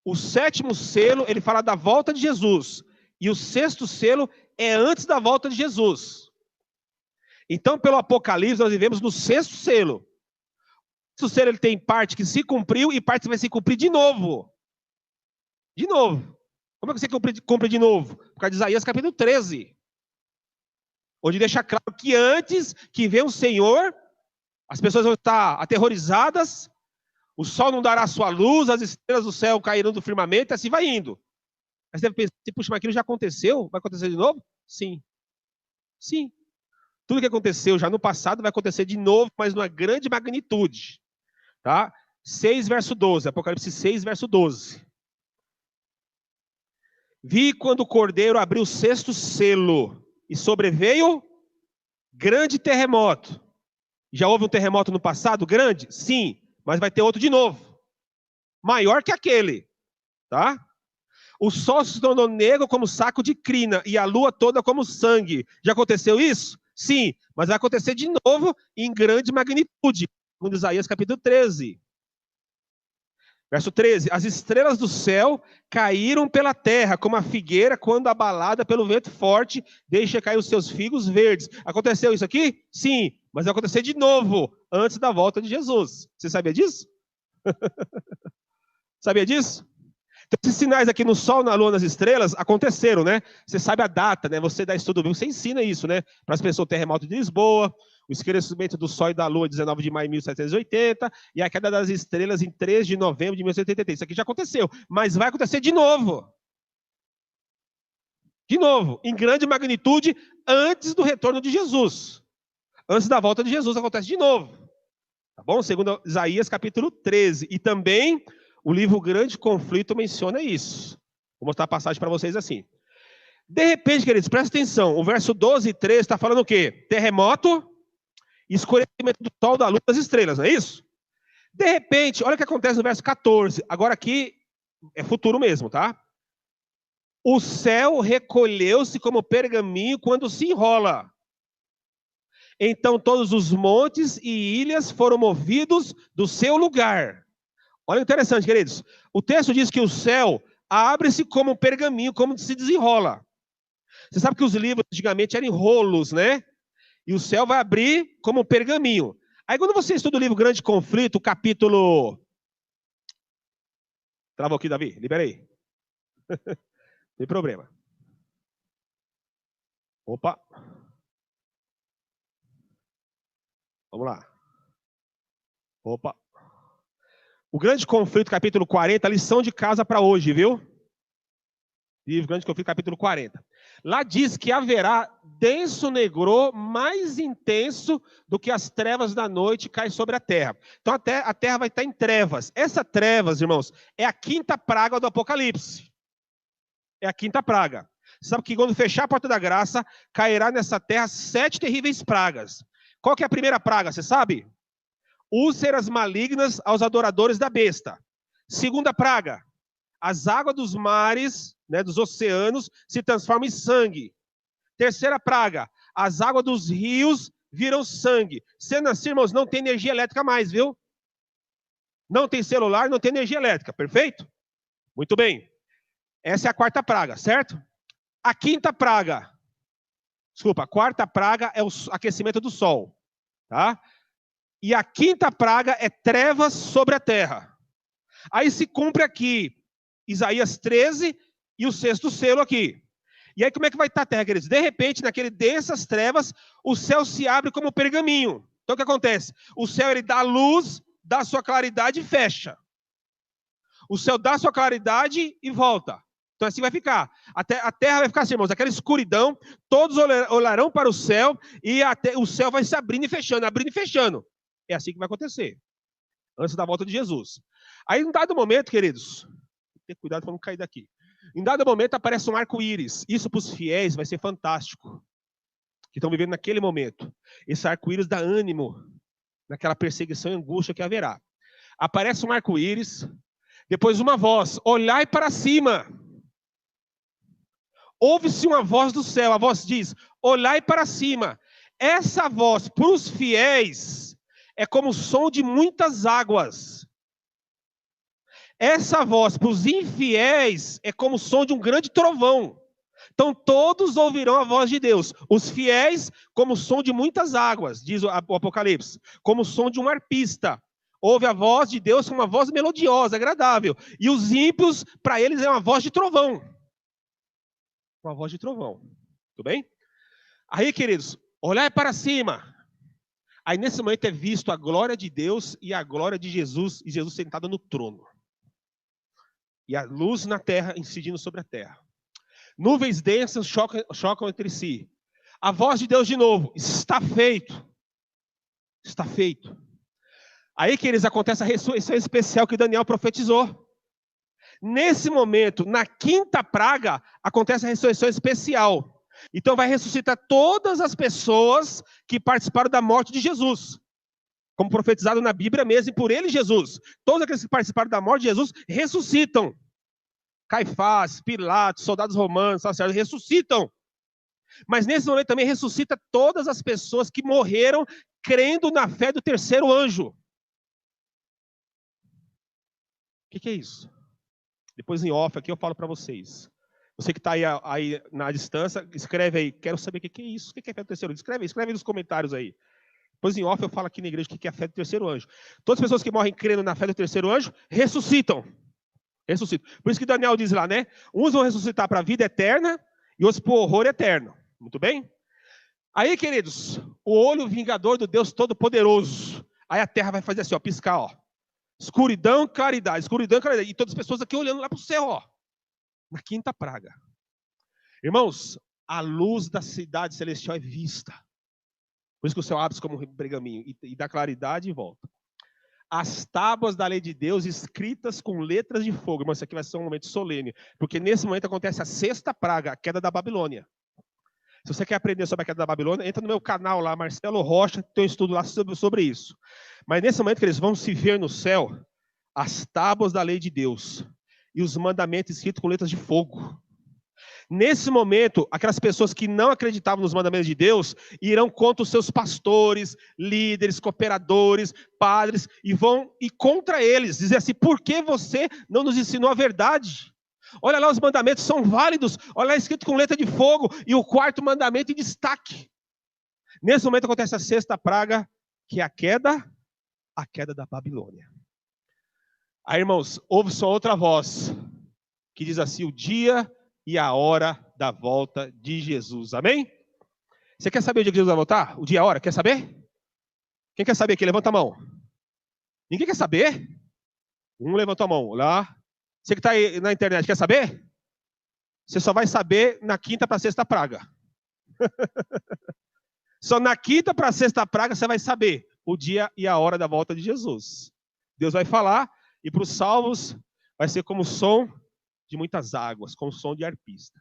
O 7º selo, ele fala da volta de Jesus. E o 6º selo é antes da volta de Jesus. Então, pelo Apocalipse, nós vivemos no 6º selo. O 6º selo, ele tem parte que se cumpriu e parte que vai se cumprir de novo. De novo. Como é que você cumpre de novo? Por causa de Isaías capítulo 13. Onde deixa claro que antes que venha o Senhor, as pessoas vão estar aterrorizadas, o sol não dará sua luz, as estrelas do céu cairão do firmamento, e assim vai indo. Mas você deve pensar, puxa, mas aquilo já aconteceu? Vai acontecer de novo? Sim. Sim. Tudo que aconteceu já no passado vai acontecer de novo, mas numa grande magnitude. Tá? 6, verso 12. Apocalipse 6, verso 12. Vi quando o cordeiro abriu o 6º selo e sobreveio grande terremoto. Já houve um terremoto no passado grande? Sim, mas vai ter outro de novo. Maior que aquele. Tá? O sol se tornou negro como saco de crina e a lua toda como sangue. Já aconteceu isso? Sim, mas vai acontecer de novo em grande magnitude. Segundo Isaías capítulo 13. Verso 13. As estrelas do céu caíram pela terra, como a figueira quando abalada pelo vento forte deixa cair os seus figos verdes. Aconteceu isso aqui? Sim, mas vai acontecer de novo, antes da volta de Jesus. Você sabia disso? Sabia disso? Então, esses sinais aqui no sol, na lua, nas estrelas, aconteceram, né? Você sabe a data, né? Você dá estudo bíblico, você ensina isso, né? Para as pessoas, o terremoto de Lisboa, o escurecimento do sol e da lua, 19 de maio de 1780, e a queda das estrelas em 3 de novembro de 1883. Isso aqui já aconteceu, mas vai acontecer de novo. De novo, em grande magnitude, antes do retorno de Jesus. Antes da volta de Jesus, acontece de novo. Tá bom? Segundo Isaías capítulo 13. E também o livro Grande Conflito menciona isso. Vou mostrar a passagem para vocês assim. De repente, queridos, presta atenção. O verso 12 e 13 está falando o quê? Terremoto, escurecimento do sol, da lua, das estrelas, não é isso? De repente, olha o que acontece no verso 14. Agora aqui é futuro mesmo, tá? O céu recolheu-se como pergaminho quando se enrola. Então todos os montes e ilhas foram movidos do seu lugar. Olha que interessante, queridos. O texto diz que o céu abre-se como um pergaminho, como se desenrola. Você sabe que os livros antigamente eram em rolos, né? E o céu vai abrir como um pergaminho. Aí quando você estuda o livro Grande Conflito, o capítulo... Travou aqui, Davi? Liberei. Não tem problema. Opa. Vamos lá. Opa. O Grande Conflito, capítulo 40, lição de casa para hoje, viu? Livro Grande Conflito, capítulo 40. Lá diz que haverá denso negror mais intenso do que as trevas da noite cai sobre a terra. Então a terra vai estar em trevas. Essa trevas, irmãos, é a 5ª praga do Apocalipse. É a 5ª praga. Sabe que quando fechar a porta da graça, cairá nessa terra 7 terríveis pragas. Qual que é a primeira praga, você sabe? Úlceras malignas aos adoradores da besta. Segunda praga, as águas dos mares, né, dos oceanos, se transformam em sangue. Terceira praga, as águas dos rios viram sangue. Sendo assim, irmãos, não tem energia elétrica mais, viu? Não tem celular, não tem energia elétrica, perfeito? Muito bem. Essa é a 4ª praga, certo? A 5ª praga, desculpa, a 4ª praga é o aquecimento do sol, tá? E a 5ª praga é trevas sobre a terra. Aí se cumpre aqui Isaías 13 e o 6º selo aqui. E aí como é que vai estar a terra, queridos? De repente, naquele densas trevas, o céu se abre como pergaminho. Então o que acontece? O céu ele dá luz, dá sua claridade e fecha. O céu dá sua claridade e volta. Então assim vai ficar. A terra vai ficar assim, irmãos, aquela escuridão, todos olharão para o céu e o céu vai se abrindo e fechando. É assim que vai acontecer. Antes da volta de Jesus. Aí, em dado momento, queridos, tem que ter cuidado para não cair daqui. Em dado momento, aparece um arco-íris. Isso para os fiéis vai ser fantástico. Que estão vivendo naquele momento. Esse arco-íris dá ânimo naquela perseguição e angústia que haverá. Aparece um arco-íris, depois uma voz, olhai para cima. Ouve-se uma voz do céu, a voz diz, olhai para cima. Essa voz, para os fiéis, é como o som de muitas águas. Essa voz, para os infiéis, é como o som de um grande trovão. Então todos ouvirão a voz de Deus. Os fiéis, como o som de muitas águas, diz o Apocalipse. Como o som de um arpista. Ouve a voz de Deus com uma voz melodiosa, agradável. E os ímpios, para eles, é uma voz de trovão. com a voz de trovão. Tudo bem? Aí, queridos, olhar para cima. Aí, nesse momento, é visto a glória de Deus e a glória de Jesus, e Jesus sentado no trono. E a luz na terra incidindo sobre a terra. Nuvens densas chocam entre si. A voz de Deus de novo. Está feito. Está feito. Aí, queridos, acontece a ressurreição especial que Daniel profetizou. Nesse momento, na quinta praga, acontece a ressurreição especial. Então vai ressuscitar todas as pessoas que participaram da morte de Jesus. Como profetizado na Bíblia mesmo, e por ele Jesus. Todos aqueles que participaram da morte de Jesus ressuscitam. Caifás, Pilatos, soldados romanos, sacerdotes, ressuscitam. Mas nesse momento também ressuscita todas as pessoas que morreram crendo na fé do terceiro anjo. O que é isso? Depois em off aqui eu falo para vocês. Você que está aí na distância, escreve aí. Quero saber o que é isso. O que é fé do terceiro anjo? Escreve aí nos comentários aí. Depois em off eu falo aqui na igreja o que é a fé do terceiro anjo. Todas as pessoas que morrem crendo na fé do terceiro anjo, ressuscitam. Ressuscitam. Por isso que Daniel diz lá, né? Uns vão ressuscitar para a vida eterna e outros para o horror eterno. Muito bem? Aí, queridos, o olho vingador do Deus Todo-Poderoso. Aí a terra vai fazer assim, ó, piscar, ó. Escuridão, claridade, escuridão, claridade. E todas as pessoas aqui olhando lá para o céu, ó. Na quinta praga. Irmãos, a luz da cidade celestial é vista. Por isso que o céu abre-se como um pergaminho e dá claridade e volta. As tábuas da lei de Deus escritas com letras de fogo. Irmão, isso aqui vai ser um momento solene. Porque nesse momento acontece a sexta praga, a queda da Babilônia. Se você quer aprender sobre a queda da Babilônia, entra no meu canal lá, Marcelo Rocha, tem um estudo lá sobre isso. Mas nesse momento que eles vão se ver no céu, as tábuas da lei de Deus e os mandamentos escritos com letras de fogo. Nesse momento, aquelas pessoas que não acreditavam nos mandamentos de Deus irão contra os seus pastores, líderes, cooperadores, padres, e vão ir contra eles, dizer assim, por que você não nos ensinou a verdade? Olha lá, os mandamentos são válidos, olha lá escrito com letra de fogo, e o quarto mandamento em destaque. Nesse momento acontece a sexta praga, que é a queda da Babilônia. Aí, irmãos, ouve só outra voz, que diz assim, o dia e a hora da volta de Jesus. Amém? Você quer saber o dia que Jesus vai voltar? O dia e a hora? Quer saber? Quem quer saber aqui? Levanta a mão. Ninguém quer saber? Um levantou a mão. Lá. Você que está aí na internet, quer saber? Você só vai saber na quinta para a sexta praga. Só na quinta para a sexta praga você vai saber o dia e a hora da volta de Jesus. Deus vai falar e para os salvos vai ser como o som de muitas águas, com o som de arpista.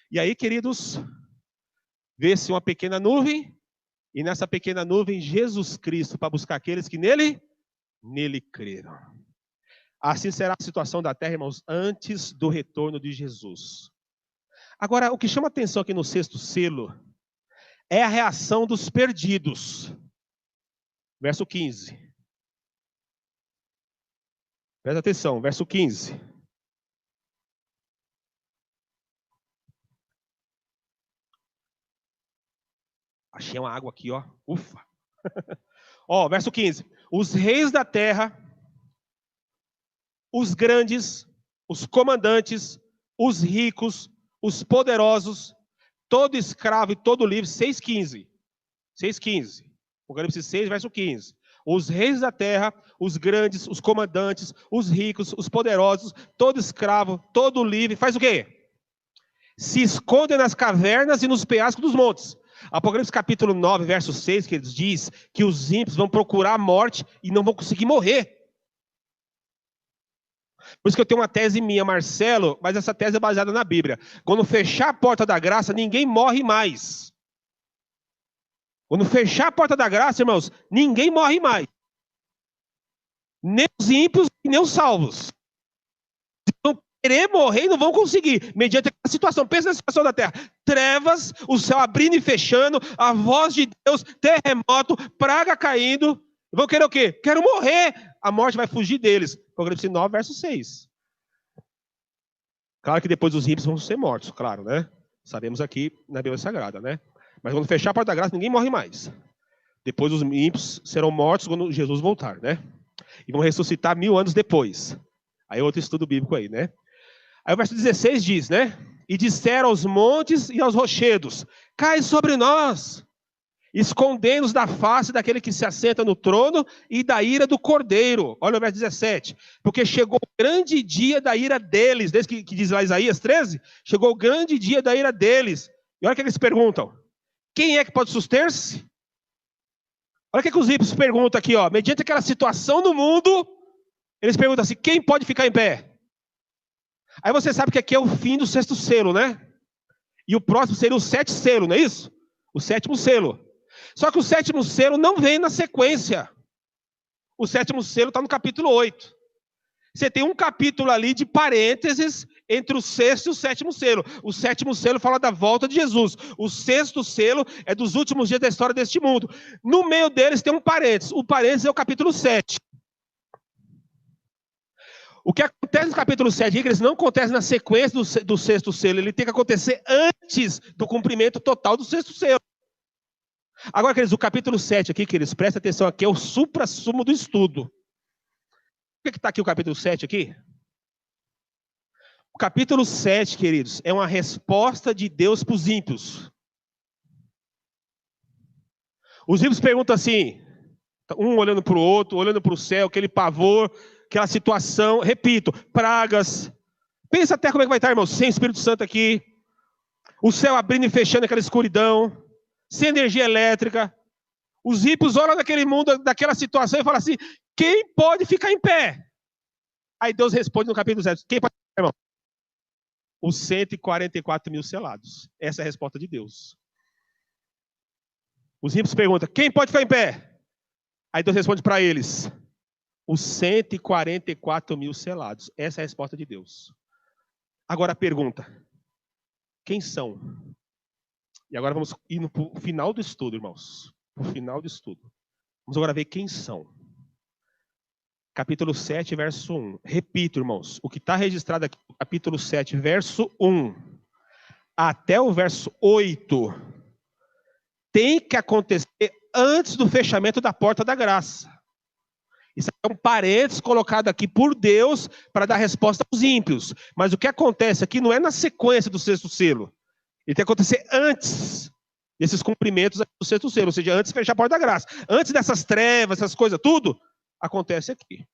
E aí, queridos, vê-se uma pequena nuvem, e nessa pequena nuvem, Jesus Cristo, para buscar aqueles que nele creram. Assim será a situação da terra, irmãos, antes do retorno de Jesus. Agora, o que chama atenção aqui no sexto selo é a reação dos perdidos. Verso 15. Presta atenção, verso 15. Achei uma água aqui, ó. Ufa. Ó, verso 15. Os reis da terra, os grandes, os comandantes, os ricos, os poderosos, todo escravo e todo livre. 6,15. 6,15. Apocalipse 6, verso 15. Os reis da terra, os grandes, os comandantes, os ricos, os poderosos, todo escravo, todo livre, faz o quê? Se escondem nas cavernas e nos penhascos dos montes. Apocalipse capítulo 9, verso 6, que eles diz que os ímpios vão procurar a morte e não vão conseguir morrer. Por isso que eu tenho uma tese minha, Marcelo, mas essa tese é baseada na Bíblia. Quando fechar a porta da graça, ninguém morre mais. Quando fechar a porta da graça, irmãos, ninguém morre mais. Nem os ímpios, nem os salvos. Vão querer morrer e não vão conseguir, mediante a situação. Pensa na situação da terra. Trevas, o céu abrindo e fechando, a voz de Deus, terremoto, praga caindo. Vão querer o quê? Quero morrer. A morte vai fugir deles. Apocalipse 9, verso 6. Claro que depois os ímpios vão ser mortos, claro, né? Sabemos aqui na Bíblia Sagrada, né? Mas quando fechar a porta da graça, ninguém morre mais. Depois os ímpios serão mortos quando Jesus voltar, né? E vão ressuscitar 1000 anos depois. Aí outro estudo bíblico aí, né? Aí o verso 16 diz, né? e disseram aos montes e aos rochedos: cai sobre nós, escondendo-nos da face daquele que se assenta no trono e da ira do Cordeiro. Olha o verso 17. Porque chegou o grande dia da ira deles. Desde que diz lá Isaías 13, chegou o grande dia da ira deles. E olha o que eles perguntam: quem é que pode suster-se? Olha o que os ímpios perguntam aqui, ó. Mediante aquela situação no mundo, eles perguntam assim: quem pode ficar em pé? Aí você sabe que aqui é o fim do 6º selo, né? E o próximo seria o 7º selo, não é isso? O 7º selo. Só que o 7º selo não vem na sequência. O 7º selo está no capítulo 8. Você tem um capítulo ali de parênteses entre o 6º e o 7º selo. O 7º selo fala da volta de Jesus. O 6º selo é dos últimos dias da história deste mundo. No meio deles tem um parênteses. O parênteses é o capítulo 7. O que acontece no capítulo 7 aqui, que eles não acontecem na sequência do 6º selo. Ele tem que acontecer antes do cumprimento total do 6º selo. Agora, queridos, o capítulo 7 aqui, queridos, presta atenção aqui, é o suprassumo do estudo. Por que está aqui o capítulo 7 aqui? O capítulo 7, queridos, é uma resposta de Deus para os ímpios. Os ímpios perguntam assim, um olhando para o outro, olhando para o céu, aquele pavor, aquela situação, repito, pragas. Pensa até como é que vai estar, irmão, sem Espírito Santo aqui, o céu abrindo e fechando aquela escuridão, sem energia elétrica. Os ímpios olham naquele mundo, daquela situação e falam assim: quem pode ficar em pé? Aí Deus responde no capítulo 7. Quem pode ficar, irmão? Os 144 mil selados. Essa é a resposta de Deus. Os ímpios perguntam: quem pode ficar em pé? Aí Deus responde para eles: os 144 mil selados. Essa é a resposta de Deus. Agora a pergunta: quem são? E agora vamos ir para o final do estudo, irmãos. Para o final do estudo. Vamos agora ver quem são. Capítulo 7, verso 1. Repito, irmãos. O que está registrado aqui no capítulo 7, verso 1, até o verso 8, tem que acontecer antes do fechamento da porta da graça. Isso é um parênteses colocado aqui por Deus para dar resposta aos ímpios. Mas o que acontece aqui não é na sequência do 6º selo. Ele tem que acontecer antes desses cumprimentos do 6º selo, ou seja, antes de fechar a porta da graça. Antes dessas trevas, essas coisas, tudo, acontece aqui.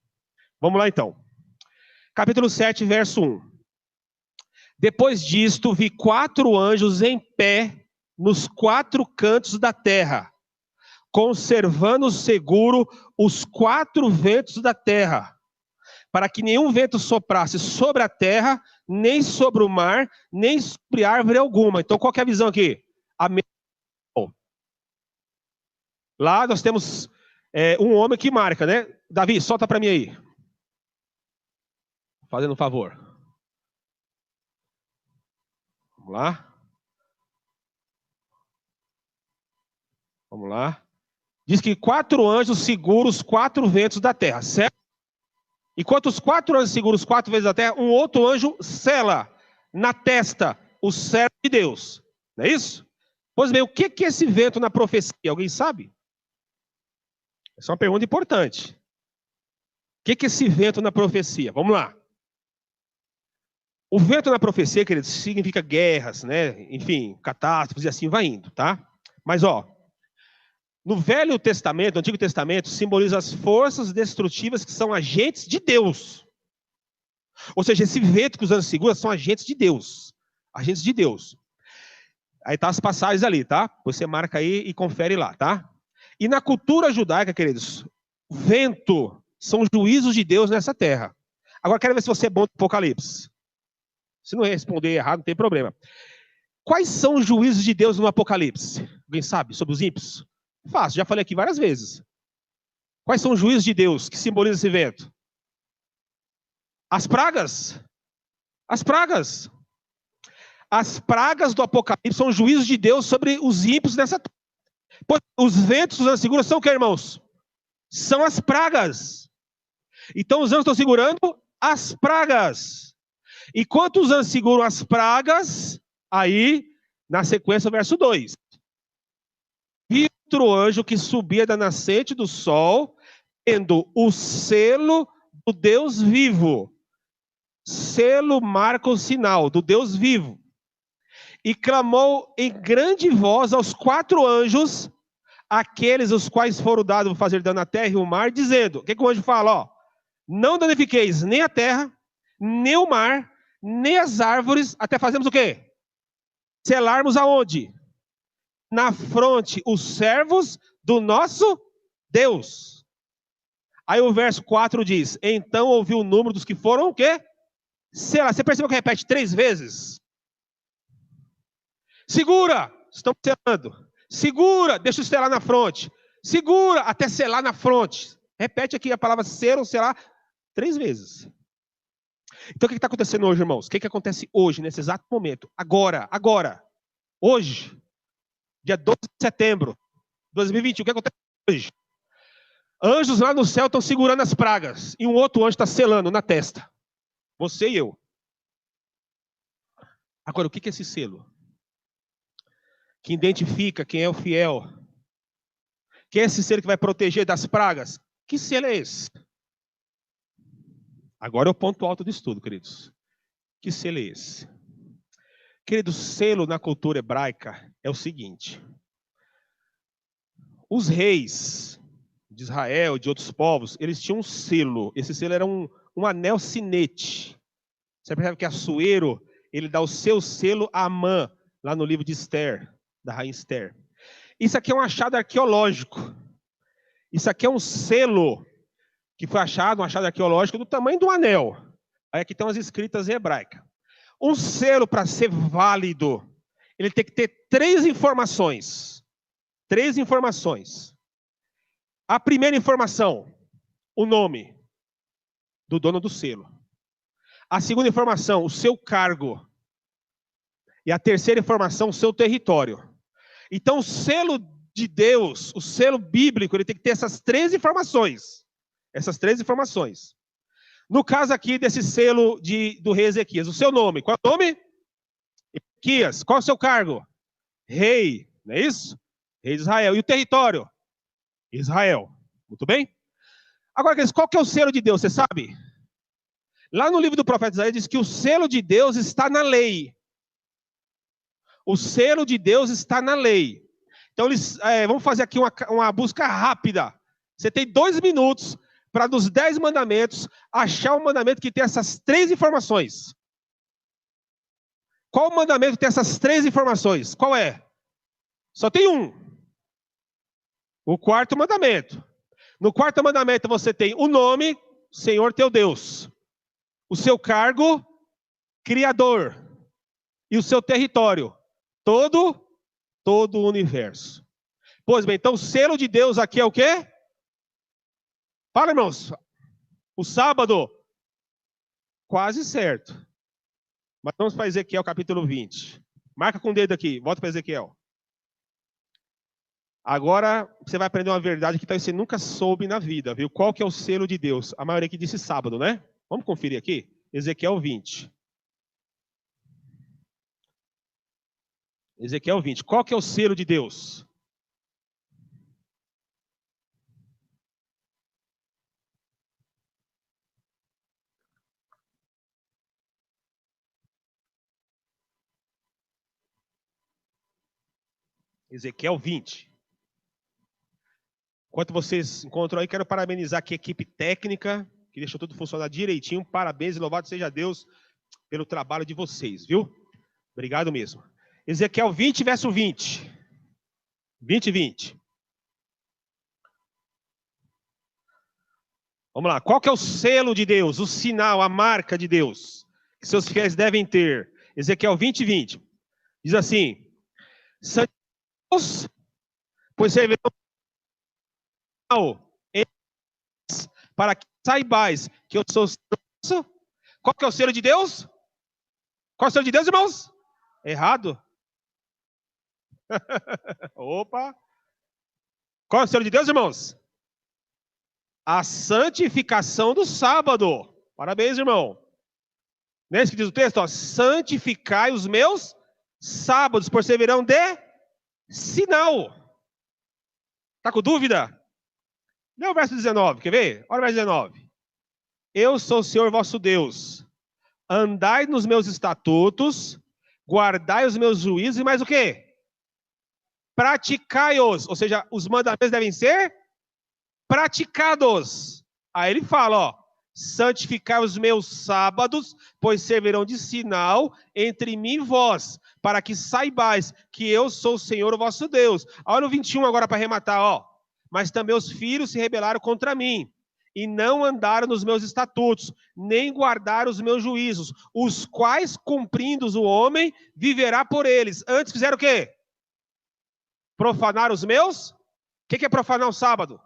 Vamos lá então. Capítulo 7, verso 1. Depois disto, vi 4 anjos em pé nos 4 cantos da terra, conservando seguro os 4 ventos da terra, para que nenhum vento soprasse sobre a terra, nem sobre o mar, nem sobre árvore alguma. Então, qual que é a visão aqui? Lá nós temos um homem que marca, né? Davi, solta para mim aí. Fazendo um favor. Vamos lá. Vamos lá. Diz que 4 anjos seguram os 4 ventos da terra, certo? Enquanto os 4 anjos seguram os 4 ventos da terra, um outro anjo sela na testa o servo de Deus. Não é isso? Pois bem, o que é esse vento na profecia? Alguém sabe? Essa é uma pergunta importante. O que é esse vento na profecia? Vamos lá. O vento na profecia, queridos, significa guerras, né? Enfim, catástrofes e assim vai indo, tá? Mas, ó, no Velho Testamento, no Antigo Testamento, simboliza as forças destrutivas que são agentes de Deus. Ou seja, esse vento que os anjos seguram são agentes de Deus. Agentes de Deus. Aí tá as passagens ali, tá? Você marca aí e confere lá, tá? E na cultura judaica, queridos, vento são juízos de Deus nessa terra. Agora quero ver se você é bom do Apocalipse. Se não responder errado, não tem problema. Quais são os juízos de Deus no Apocalipse? Alguém sabe sobre os ímpios? Fácil, já falei aqui várias vezes. Quais são os juízos de Deus que simbolizam esse vento? As pragas. As pragas. As pragas do Apocalipse são os juízos de Deus sobre os ímpios nessa terra. Pois os ventos que os anjos seguram são o que, irmãos? São as pragas. Então os anjos estão segurando as pragas. E quando os anjos seguram as pragas, aí, na sequência, o verso 2. Vi outro anjo que subia da nascente do sol, tendo o selo do Deus vivo. Selo marca o sinal do Deus vivo. E clamou em grande voz aos 4 anjos, aqueles os quais foram dados fazer dano à terra e o mar, dizendo, o que o anjo fala? Ó, não danifiqueis nem a terra, nem o mar, nem as árvores, até fazemos o quê? Selarmos aonde? Na fronte, os servos do nosso Deus. Aí o verso 4 diz, então ouviu o número dos que foram o quê? Selar. Você percebeu que repete 3 vezes? Segura, estamos selando. Segura, deixa eu selar na fronte. Segura, até selar na fronte. Repete aqui a palavra ser ou selar 3 vezes. Então o que está acontecendo hoje, irmãos? O que acontece hoje, nesse exato momento? Agora. Hoje, dia 12 de setembro de 2021, o que acontece hoje? Anjos lá no céu estão segurando as pragas. E um outro anjo está selando na testa. Você e eu. Agora, o que é esse selo? Que identifica quem é o fiel. Quem é esse selo que vai proteger das pragas? Que selo é esse? Agora é o ponto alto do estudo, queridos. Que selo é esse? Queridos, selo na cultura hebraica é o seguinte. Os reis de Israel, de outros povos, eles tinham um selo. Esse selo era um anel sinete. Você percebe que Assuero, ele dá o seu selo a Amã, lá no livro de Esther, da rainha Esther. Isso aqui é um achado arqueológico. Isso aqui é um selo que foi achado, um achado arqueológico do tamanho do anel. Aí aqui estão as escritas em hebraica. Um selo, para ser válido, ele tem que ter 3 informações. 3 informações. A primeira informação, o nome do dono do selo. A segunda informação, o seu cargo. E a terceira informação, o seu território. Então, o selo de Deus, o selo bíblico, ele tem que ter essas 3 informações. Essas 3 informações. No caso aqui desse selo do rei Ezequias, o seu nome, qual é o nome? Ezequias, qual é o seu cargo? Rei, não é isso? Rei de Israel. E o território? Israel. Muito bem? Agora, qual que é o selo de Deus, você sabe? Lá no livro do profeta Isaías diz que o selo de Deus está na lei. O selo de Deus está na lei. Então, vamos fazer aqui uma busca rápida. Você tem 2 minutos para, dos 10 mandamentos, achar um mandamento que tem essas 3 informações. Qual o mandamento que tem essas 3 informações? Qual é? Só tem um. O 4º mandamento. No 4º mandamento você tem o nome, Senhor teu Deus. O seu cargo, Criador. E o seu território, todo o universo. Pois bem, então o selo de Deus aqui é o quê? Fala, irmãos. O sábado. Quase certo. Mas vamos para Ezequiel capítulo 20. Marca com o dedo aqui, volta para Ezequiel. Agora você vai aprender uma verdade que talvez você nunca soube na vida, viu? Qual que é o selo de Deus? A maioria aqui disse sábado, né? Vamos conferir aqui? Ezequiel 20. Ezequiel 20. Qual que é o selo de Deus? Ezequiel 20. Enquanto vocês encontram aí, quero parabenizar aqui a equipe técnica, que deixou tudo funcionar direitinho. Parabéns e louvado seja Deus pelo trabalho de vocês, viu? Obrigado mesmo. Ezequiel 20, verso 20. 20. Vamos lá. Qual que é o selo de Deus, o sinal, a marca de Deus que seus fiéis devem ter? Ezequiel 20. Diz assim: Deus, pois servirão para que saibais que eu sou. Qual que é o selo de Deus? Qual é o selo de Deus, irmãos? Errado. Opa. Qual é o selo de Deus, irmãos? A santificação do sábado. Parabéns, irmão. Não é isso que diz o texto? Ó, santificai os meus sábados, por servirão de sinal. Está com dúvida? Lê o verso 19, quer ver? Olha o verso 19. Eu sou o Senhor vosso Deus. Andai nos meus estatutos, guardai os meus juízos e mais o quê? Praticai-os. Ou seja, os mandamentos devem ser praticados. Aí ele fala, ó, santificai os meus sábados, pois servirão de sinal entre mim e vós, para que saibais que eu sou o Senhor, o vosso Deus. Olha o 21 agora para arrematar, ó. Mas também os filhos se rebelaram contra mim, e não andaram nos meus estatutos, nem guardaram os meus juízos, os quais, cumprindo-os o homem, viverá por eles. Antes fizeram o quê? Profanar os meus? O que é profanar o sábado?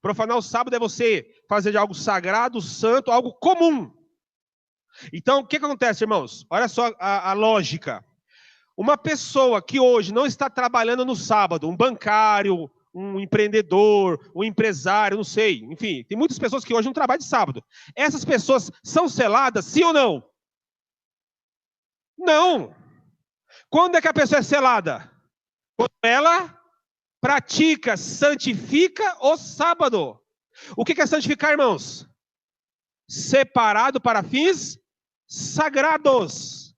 Profanar o sábado é você fazer de algo sagrado, santo, algo comum. Então, o que acontece, irmãos? Olha só a lógica. Uma pessoa que hoje não está trabalhando no sábado, um bancário, um empreendedor, um empresário, não sei, enfim, tem muitas pessoas que hoje não trabalham de sábado. Essas pessoas são seladas, sim ou não? Não. Quando é que a pessoa é selada? Quando ela pratica, santifica o sábado. O que é santificar, irmãos? Separado para fins sagrados.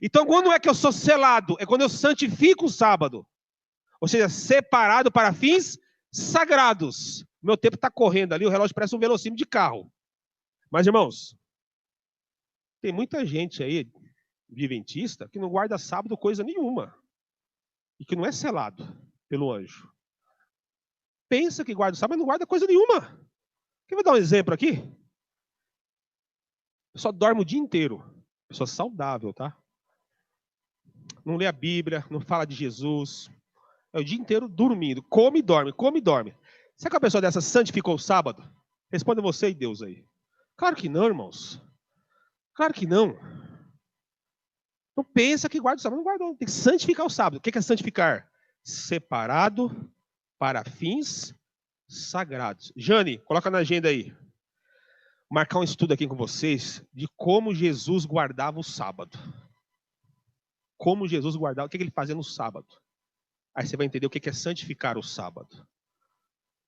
Então, quando é que eu sou selado? É quando eu santifico o sábado. Ou seja, separado para fins sagrados. Meu tempo está correndo ali, o relógio parece um velocímetro de carro. Mas, irmãos, tem muita gente aí, viventista, que não guarda sábado coisa nenhuma. E que não é selado pelo anjo. Pensa que guarda o sábado, mas não guarda coisa nenhuma. Eu vou dar um exemplo aqui. A pessoa dorme o dia inteiro. Pessoa saudável, tá? Não lê a Bíblia, não fala de Jesus. É o dia inteiro dormindo. Come e dorme, come e dorme. Será que a pessoa dessa santificou o sábado? Responda você e Deus aí. Claro que não, irmãos. Claro que não. Não pensa que guarda o sábado. Não guarda, não. Tem que santificar o sábado. O que é santificar? Separado para fins sagrados. Jane, coloca na agenda aí. Marcar um estudo aqui com vocês de como Jesus guardava o sábado. Como Jesus guardava, o que ele fazia no sábado. Aí você vai entender o que é santificar o sábado.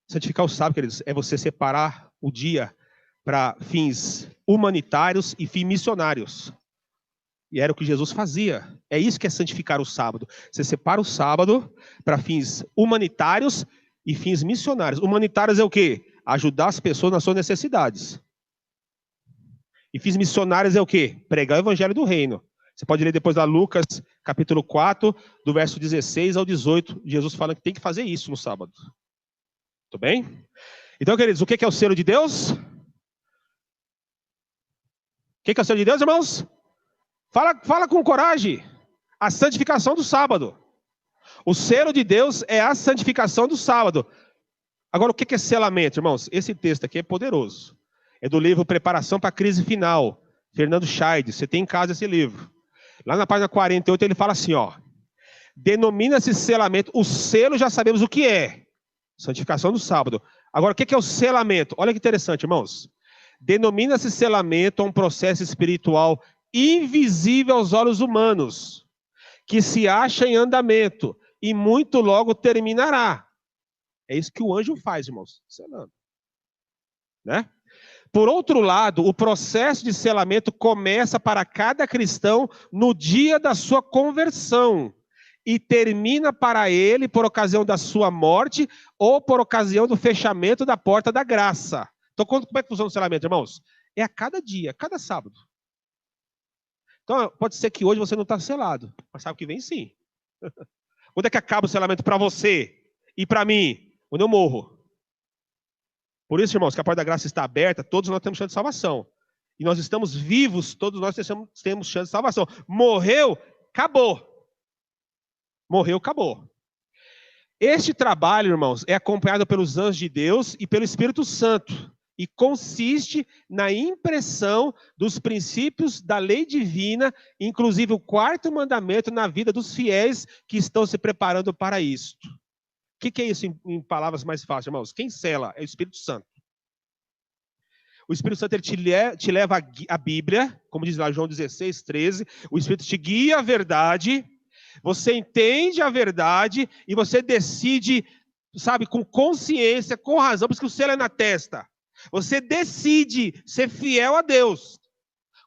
Santificar o sábado, queridos, é você separar o dia para fins humanitários e fins missionários. E era o que Jesus fazia. É isso que é santificar o sábado. Você separa o sábado para fins humanitários e fins missionários. Humanitários é o quê? Ajudar as pessoas nas suas necessidades. E fins missionários é o quê? Pregar o evangelho do reino. Você pode ler depois lá Lucas, capítulo 4, do verso 16 ao 18, Jesus fala que tem que fazer isso no sábado. Tudo bem? Então, queridos, o que é o selo de Deus? O que é o selo de Deus, irmãos? Fala com coragem. A santificação do sábado. O selo de Deus é a santificação do sábado. Agora, o que é selamento, irmãos? Esse texto aqui é poderoso. É do livro Preparação para a Crise Final. Fernando Scheid. Você tem em casa esse livro. Lá na página 48 ele fala assim, ó. Denomina-se selamento. O selo já sabemos o que é. Santificação do sábado. Agora, o que é o selamento? Olha que interessante, irmãos. Denomina-se selamento a um processo espiritual invisível aos olhos humanos, que se acha em andamento e muito logo terminará. É isso que o anjo faz, irmãos. Selando. Né? Por outro lado, o processo de selamento começa para cada cristão no dia da sua conversão e termina para ele por ocasião da sua morte ou por ocasião do fechamento da porta da graça. Então, como é que funciona o selamento, irmãos? É a cada dia, a cada sábado. Então, pode ser que hoje você não está selado, mas sabe que vem sim. Quando é que acaba o selamento para você e para mim? Quando eu morro. Por isso, irmãos, que a porta da graça está aberta, todos nós temos chance de salvação. E nós estamos vivos, todos nós temos chance de salvação. Morreu, acabou. Morreu, acabou. Este trabalho, irmãos, é acompanhado pelos anjos de Deus e pelo Espírito Santo. E consiste na impressão dos princípios da lei divina, inclusive o quarto mandamento na vida dos fiéis que estão se preparando para isto. O que é isso em palavras mais fáceis, irmãos? Quem sela é o Espírito Santo. O Espírito Santo ele te leva a Bíblia, como diz lá João 16, 13. O Espírito te guia à verdade. Você entende a verdade e você decide, sabe, com consciência, com razão, por isso que o selo é na testa. Você decide ser fiel a Deus.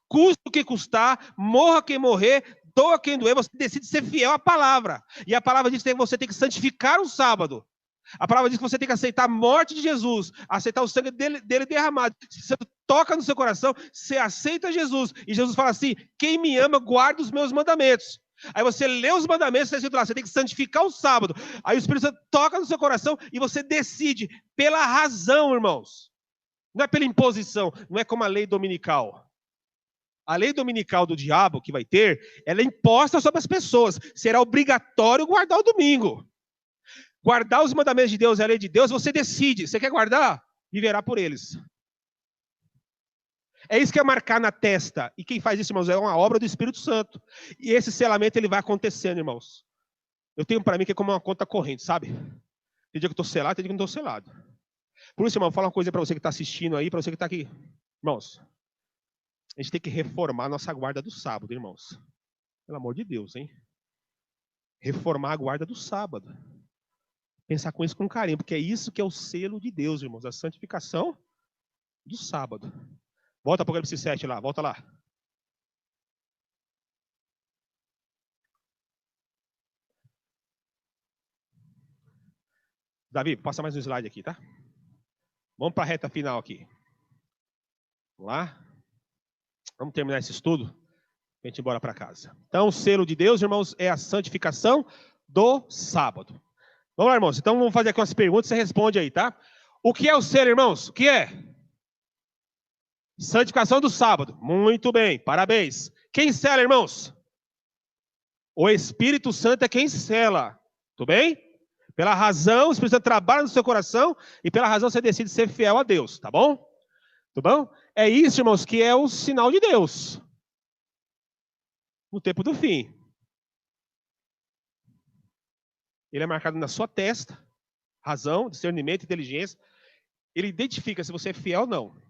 Custa o que custar, morra quem morrer, doa quem doer, você decide ser fiel à palavra. E a palavra diz que você tem que santificar o sábado. A palavra diz que você tem que aceitar a morte de Jesus, aceitar o sangue dele derramado. Se você toca no seu coração, você aceita Jesus. E Jesus fala assim, quem me ama, guarda os meus mandamentos. Aí você lê os mandamentos, está escrito lá, você tem que santificar o sábado. Aí o Espírito Santo toca no seu coração e você decide pela razão, irmãos. Não é pela imposição, não é como a lei dominical. A lei dominical do diabo que vai ter, ela é imposta sobre as pessoas. Será obrigatório guardar o domingo. Guardar os mandamentos de Deus e a lei de Deus, você decide. Você quer guardar? Viverá por eles. É isso que é marcar na testa. E quem faz isso, irmãos, é uma obra do Espírito Santo. E esse selamento, ele vai acontecendo, irmãos. Eu tenho para mim que é como uma conta corrente, sabe? Tem dia que eu estou selado, tem dia que eu não estou selado. Por isso, irmão, vou falar uma coisa para você que está assistindo aí, para você que está aqui. Irmãos, a gente tem que reformar a nossa guarda do sábado, irmãos. Pelo amor de Deus, hein? Reformar a guarda do sábado. Pensar com isso com carinho, porque é isso que é o selo de Deus, irmãos. A santificação do sábado. Volta para o Apocalipse 7 lá, volta lá. Davi, passa mais um slide aqui, tá? Vamos para a reta final aqui. Vamos lá. Vamos terminar esse estudo. A gente ir embora para casa. Então, o selo de Deus, irmãos, é a santificação do sábado. Vamos lá, irmãos. Então, vamos fazer aqui umas perguntas, você responde aí, tá? O que é o selo, irmãos? O que é? Santificação do sábado. Muito bem, parabéns. Quem sela, irmãos? O Espírito Santo é quem sela. Tudo bem? Pela razão, o Espírito Santo trabalha no seu coração e pela razão você decide ser fiel a Deus, tá bom? Tudo bom? É isso, irmãos, que é o sinal de Deus. No tempo do fim. Ele é marcado na sua testa, razão, discernimento, inteligência. Ele identifica se você é fiel ou não.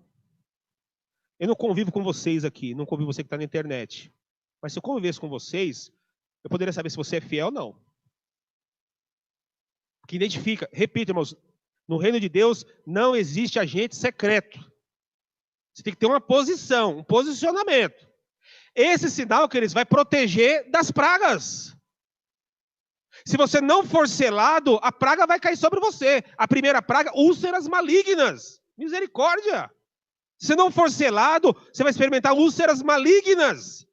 Eu não convivo com vocês aqui, não convivo com você que está na internet. Mas se eu convivesse com vocês, eu poderia saber se você é fiel ou não. Porque identifica, repito, irmãos, no reino de Deus não existe agente secreto. Você tem que ter uma posição, um posicionamento. Esse sinal, queridos, vai proteger das pragas. Se você não for selado, a praga vai cair sobre você. A primeira praga, úlceras malignas. Misericórdia. Se você não for selado, você vai experimentar úlceras malignas.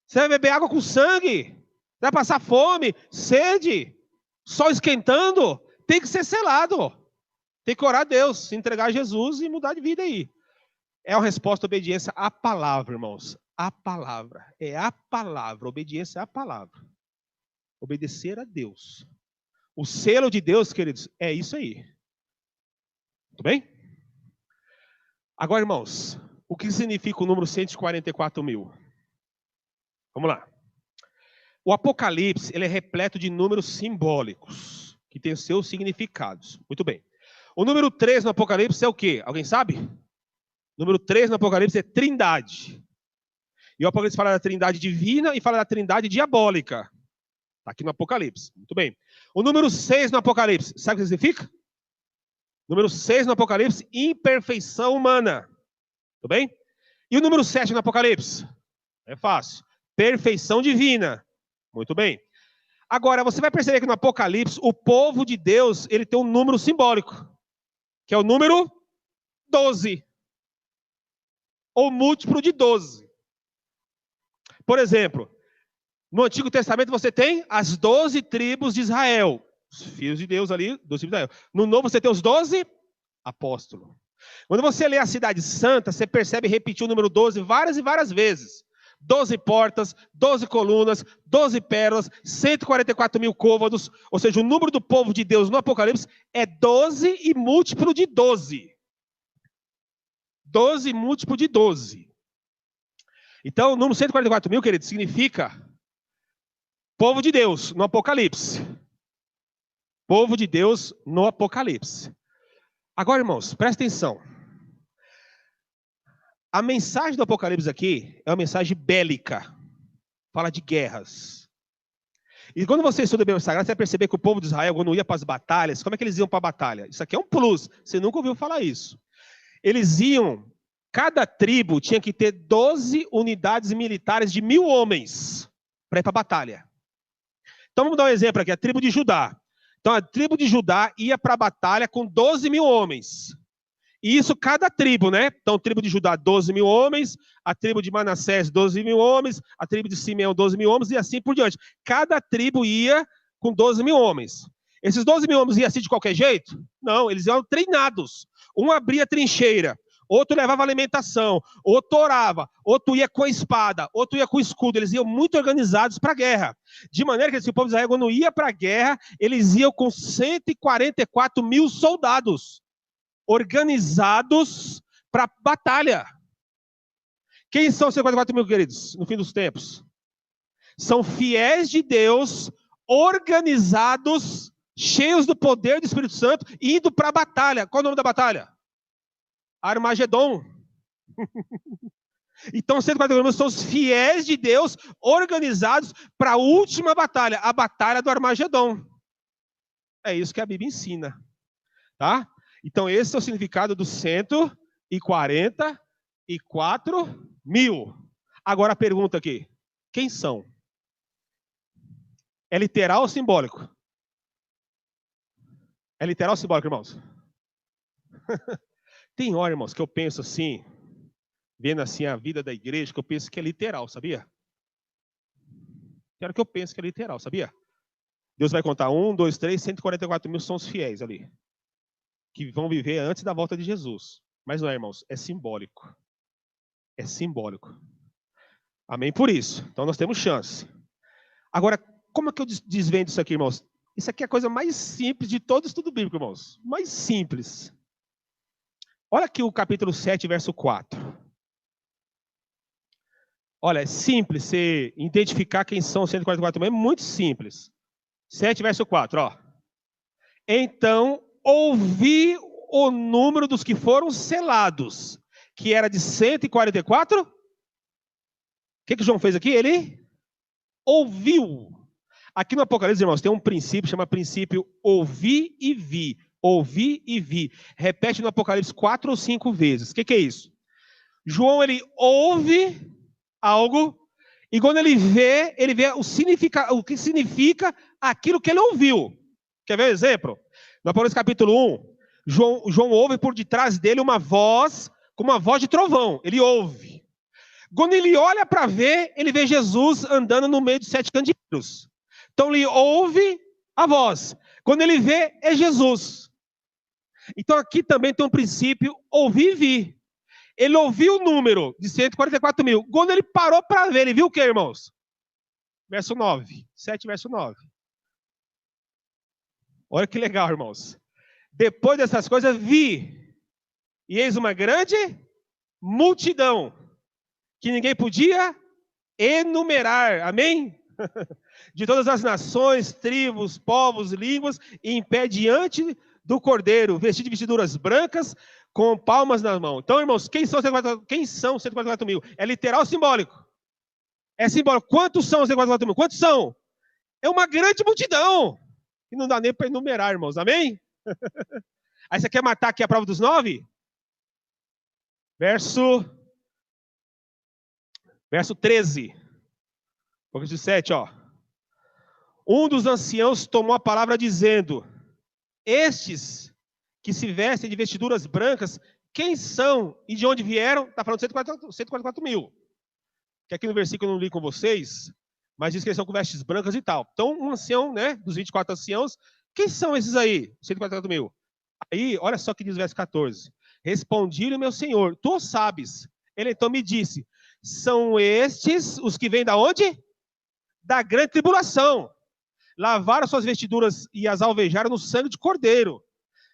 Você vai beber água com sangue. Vai passar fome, sede, sol esquentando. Tem que ser selado. Tem que orar a Deus, se entregar a Jesus e mudar de vida aí. É uma resposta à obediência à palavra, irmãos. A palavra. É a palavra. Obediência à palavra. Obedecer a Deus. O selo de Deus, queridos, é isso aí. Tudo bem? Agora, irmãos, o que significa o número 144 mil? Vamos lá. O Apocalipse, ele é repleto de números simbólicos, que têm seus significados. Muito bem. O número 3 no Apocalipse é o quê? Alguém sabe? O número 3 no Apocalipse é trindade. E o Apocalipse fala da trindade divina e fala da trindade diabólica. Está aqui no Apocalipse. Muito bem. O número 6 no Apocalipse, sabe o que significa? Número 6 no Apocalipse, imperfeição humana. Tudo bem? E o número 7 no Apocalipse? É fácil. Perfeição divina. Muito bem. Agora, você vai perceber que no Apocalipse, o povo de Deus, ele tem um número simbólico, que é o número 12. Ou múltiplo de 12. Por exemplo, no Antigo Testamento você tem as 12 tribos de Israel. Os filhos de Deus ali, 12 tribos de Israel. No Novo você tem os 12 apóstolos. Quando você lê a Cidade Santa, você percebe repetir o número 12 várias e várias vezes. 12 portas, 12 colunas, 12 pérolas, 144 mil côvados. Ou seja, o número do povo de Deus no Apocalipse é 12 e múltiplo de 12. 12 múltiplo de 12. Então, o número 144 mil, querido, significa povo de Deus no Apocalipse. Povo de Deus no Apocalipse. Agora, irmãos, presta atenção. A mensagem do Apocalipse aqui é uma mensagem bélica. Fala de guerras. E quando você estuda o Bíblia Sagrada, você vai perceber que o povo de Israel, quando ia para as batalhas, como é que eles iam para a batalha? Isso aqui é um plus. Você nunca ouviu falar isso. Eles iam Cada tribo tinha que ter 12 unidades militares de 1.000 homens para ir para a batalha. Então vamos dar um exemplo aqui, a tribo de Judá. Então a tribo de Judá ia para a batalha com 12.000 homens. E isso cada tribo, né? Então, a tribo de Judá, 12.000 homens, a tribo de Manassés, 12.000 homens, a tribo de Simeão, 12.000 homens, e assim por diante. Cada tribo ia com 12.000 homens. Esses 12.000 homens iam assim de qualquer jeito? Não, eles iam treinados. Um abria trincheira, outro levava alimentação, outro orava, outro ia com a espada, outro ia com o escudo. Eles iam muito organizados para a guerra. De maneira que esse povo de Israel, quando ia para a guerra, eles iam com 144.000 soldados organizados para batalha. Quem são os 144.000, queridos, no fim dos tempos? São fiéis de Deus, organizados, cheios do poder do Espírito Santo, indo para a batalha. Qual é o nome da batalha? Armagedon. Então, 144.000 são os fiéis de Deus, organizados para a última batalha, a batalha do Armagedon. É isso que a Bíblia ensina. Tá? Então, esse é o significado dos 144.000. Agora a pergunta aqui: quem são? É literal ou simbólico? É literal ou simbólico, irmãos? Tem hora, irmãos, que eu penso assim, vendo assim a vida da igreja, que eu penso que é literal, sabia? Tem hora que eu penso que é literal, sabia? Deus vai contar 1, 2, 3, 144.000 são os fiéis ali, que vão viver antes da volta de Jesus. Mas não é, irmãos, é simbólico. É simbólico. Amém por isso. Então nós temos chance. Agora, como é que eu desvendo isso aqui, irmãos? Isso aqui é a coisa mais simples de todo estudo bíblico, irmãos. Mais simples. Olha aqui o capítulo 7, verso 4. Olha, é simples você identificar quem são os 144.000. É muito simples. 7, verso 4, ó. Então, ouvi o número dos que foram selados, que era de 144. O que João fez aqui? Ele ouviu. Aqui no Apocalipse, irmãos, tem um princípio, chama princípio ouvir e vi. Ouvir e vi. Repete no Apocalipse 4 ou 5 vezes. O que é isso? João, ele ouve algo, e quando ele vê o que significa aquilo que ele ouviu. Quer ver um exemplo? No Apocalipse capítulo 1, João ouve por detrás dele uma voz, com uma voz de trovão. Ele ouve. Quando ele olha para ver, ele vê Jesus andando no meio de 7 candeeiros. Então ele ouve a voz. Quando ele vê, é Jesus. Então aqui também tem um princípio ouvir e vir. Ele ouviu o número de 144.000. Quando ele parou para ver, ele viu o que, irmãos? Verso 9. 7, verso 9. Olha que legal, irmãos. Depois dessas coisas, vi. E eis uma grande multidão, que ninguém podia enumerar. Amém? De todas as nações, tribos, povos, línguas, em pé diante do Cordeiro, vestido de vestiduras brancas, com palmas na mão. Então, irmãos, quem são 144.000? É literal ou simbólico? É simbólico. Quantos são os 144.000? Quantos são? É uma grande multidão. E não dá nem para enumerar, irmãos. Amém? Aí você quer matar aqui a prova dos 9? Verso 13. Versículo 7, ó. Um dos anciãos tomou a palavra dizendo: estes que se vestem de vestiduras brancas, quem são e de onde vieram? Está falando de 144.000. Que aqui no versículo eu não li com vocês, mas diz que eles são com vestes brancas e tal. Então, um ancião, né, dos 24 anciãos, quem são esses aí? 144.000. Aí, olha só o que diz o verso 14. Respondi-lhe, meu senhor, tu sabes. Ele então me disse: são estes os que vêm da onde? Da grande tribulação. Lavaram suas vestiduras e as alvejaram no sangue de cordeiro.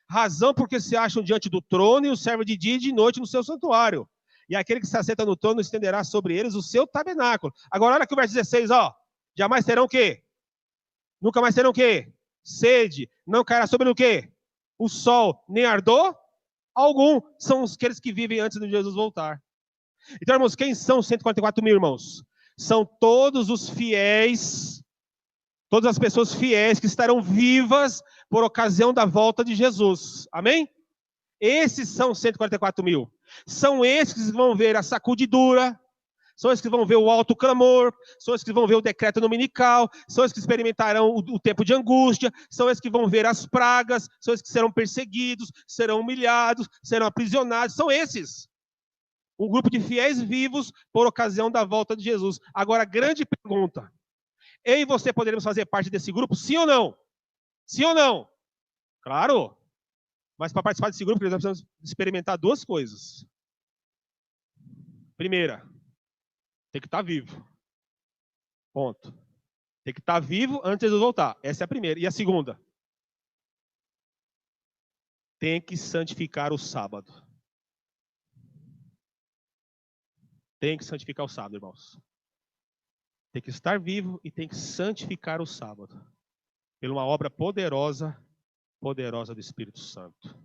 Razão porque se acham diante do trono e o servem de dia e de noite no seu santuário. E aquele que se assenta no trono estenderá sobre eles o seu tabernáculo. Agora olha aqui o verso 16, ó. Jamais terão o quê? Nunca mais terão o quê? Sede. Não cairá sobre o quê? O sol, nem ardor algum. São aqueles que vivem antes de Jesus voltar. Então, irmãos, quem são os 144.000, irmãos? São todos os fiéis, todas as pessoas fiéis que estarão vivas por ocasião da volta de Jesus. Amém? Esses são 144.000. São esses que vão ver a sacudidura, são esses que vão ver o alto clamor, são esses que vão ver o decreto dominical, são esses que experimentarão o tempo de angústia, são esses que vão ver as pragas, são esses que serão perseguidos, serão humilhados, serão aprisionados, são esses. Um grupo de fiéis vivos por ocasião da volta de Jesus. Agora, grande pergunta. Eu e você poderíamos fazer parte desse grupo? Sim ou não? Sim ou não? Claro. Mas para participar desse grupo, nós precisamos experimentar duas coisas. Primeira, tem que estar vivo. Ponto. Tem que estar vivo antes de Jesus voltar. Essa é a primeira. E a segunda? Tem que santificar o sábado. Tem que santificar o sábado, irmãos. Tem que estar vivo e tem que santificar o sábado. Por uma obra poderosa do Espírito Santo.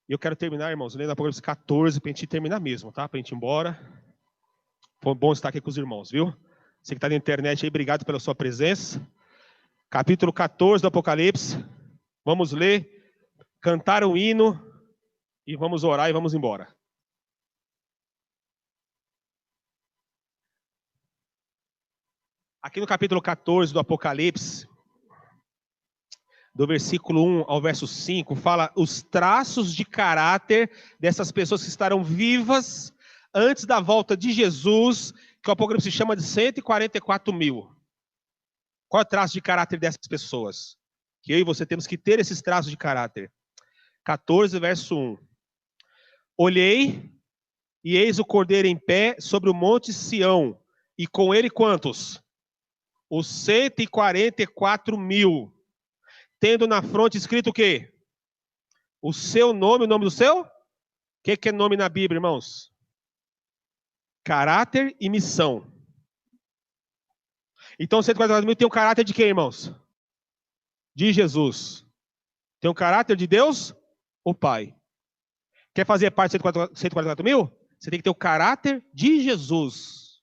E eu quero terminar, irmãos, lendo Apocalipse 14, para a gente terminar mesmo, tá? Para a gente ir embora. Foi bom estar aqui com os irmãos, viu? Você que está na internet aí, obrigado pela sua presença. Capítulo 14 do Apocalipse. Vamos ler, cantar o hino e vamos orar e vamos embora. Aqui no capítulo 14 do Apocalipse, do versículo 1 ao verso 5, fala os traços de caráter dessas pessoas que estarão vivas antes da volta de Jesus, que o Apocalipse chama de 144 mil. Qual é o traço de caráter dessas pessoas? Que eu e você temos que ter esses traços de caráter. 14, verso 1. Olhei, e eis o Cordeiro em pé sobre o monte Sião, e com ele quantos? Os 144 mil. Tendo na fronte escrito o quê? O seu nome, o nome do seu? O que é nome na Bíblia, irmãos? Caráter e missão. Então, 144 mil tem um caráter de quem, irmãos? De Jesus. Tem um caráter de Deus, o Pai. Quer fazer parte de 144 mil? Você tem que ter o caráter de Jesus.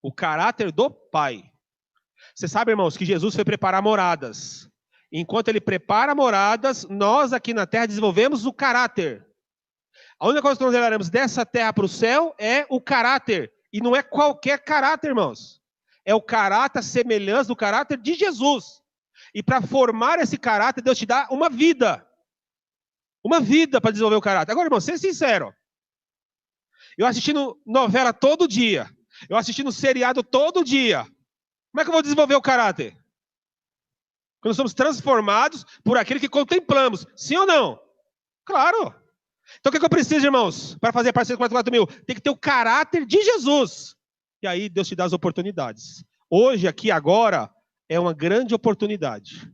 O caráter do Pai. Você sabe, irmãos, que Jesus foi preparar moradas. Enquanto ele prepara moradas, nós aqui na terra desenvolvemos o caráter. A única coisa que nós levaremos dessa terra para o céu é o caráter. E não é qualquer caráter, irmãos. É o caráter, a semelhança do caráter de Jesus. E para formar esse caráter, Deus te dá uma vida. Uma vida para desenvolver o caráter. Agora, irmão, seja sincero. Eu assistindo novela todo dia. Eu assistindo seriado todo dia. Como é que eu vou desenvolver o caráter? Quando somos transformados por aquele que contemplamos. Sim ou não? Claro. Então o que eu preciso, irmãos, para fazer parte de 144 mil? Tem que ter o caráter de Jesus. E aí Deus te dá as oportunidades. Hoje, aqui, agora, é uma grande oportunidade.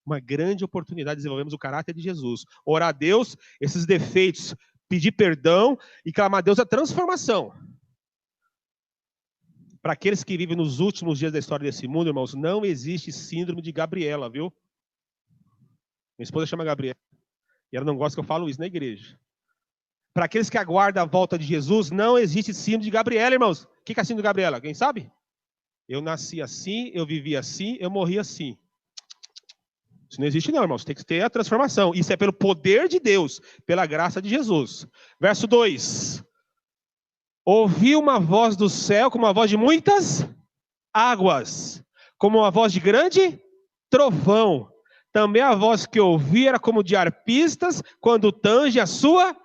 Uma grande oportunidade de desenvolvermos o caráter de Jesus. Orar a Deus, esses defeitos, pedir perdão e clamar a Deus a transformação. Para aqueles que vivem nos últimos dias da história desse mundo, irmãos, não existe síndrome de Gabriela, viu? Minha esposa chama Gabriela. E ela não gosta que eu falo isso na igreja. Para aqueles que aguardam a volta de Jesus, não existe síndrome de Gabriela, irmãos. O que é a síndrome de Gabriela? Quem sabe? Eu nasci assim, eu vivi assim, eu morri assim. Isso não existe não, irmãos. Tem que ter a transformação. Isso é pelo poder de Deus, pela graça de Jesus. Verso 2. Ouvi uma voz do céu como uma voz de muitas águas, como uma voz de grande trovão. Também a voz que ouvi era como de arpistas quando tange a sua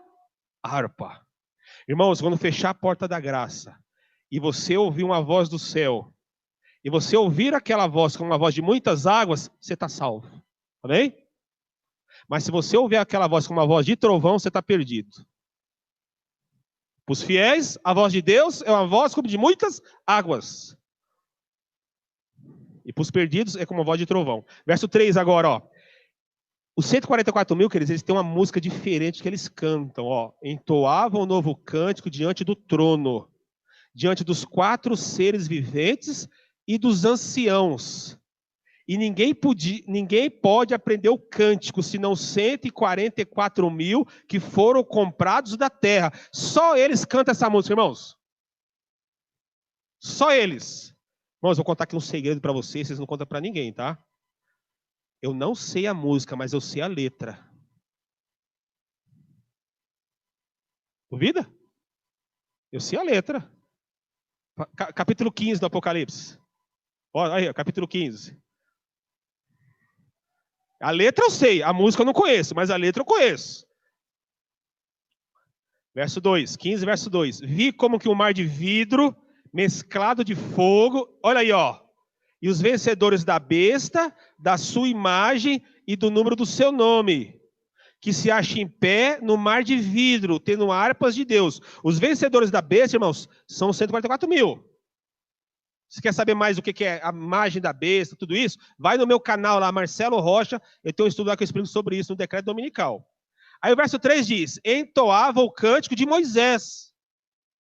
harpa. Irmãos, quando fechar a porta da graça e você ouvir uma voz do céu, e você ouvir aquela voz como uma voz de muitas águas, você está salvo. Amém? Mas se você ouvir aquela voz como uma voz de trovão, você está perdido. Para os fiéis, a voz de Deus é uma voz como de muitas águas. E para os perdidos é como uma voz de trovão. Verso 3 agora, ó. Os 144 mil, queridos, eles têm uma música diferente que eles cantam, ó. Entoavam um novo cântico diante do trono, diante dos 4 seres viventes e dos anciãos. E ninguém pode aprender o cântico, senão 144 mil que foram comprados da terra. Só eles cantam essa música, irmãos. Só eles. Irmãos, vou contar aqui um segredo para vocês não contam para ninguém, tá? Eu não sei a música, mas eu sei a letra. Duvida? Eu sei a letra. Capítulo 15 do Apocalipse. Olha aí, capítulo 15. A letra eu sei, a música eu não conheço, mas a letra eu conheço. Verso 2, 15, verso 2. Vi como que um mar de vidro mesclado de fogo, olha aí, ó. E os vencedores da besta, da sua imagem e do número do seu nome, que se acha em pé no mar de vidro, tendo harpas de Deus. Os vencedores da besta, irmãos, são 144 mil. Se quer saber mais do que é a imagem da besta, tudo isso, vai no meu canal lá, Marcelo Rocha, eu tenho um estudo lá que eu explico sobre isso no decreto dominical. Aí o verso 3 diz, entoava o cântico de Moisés.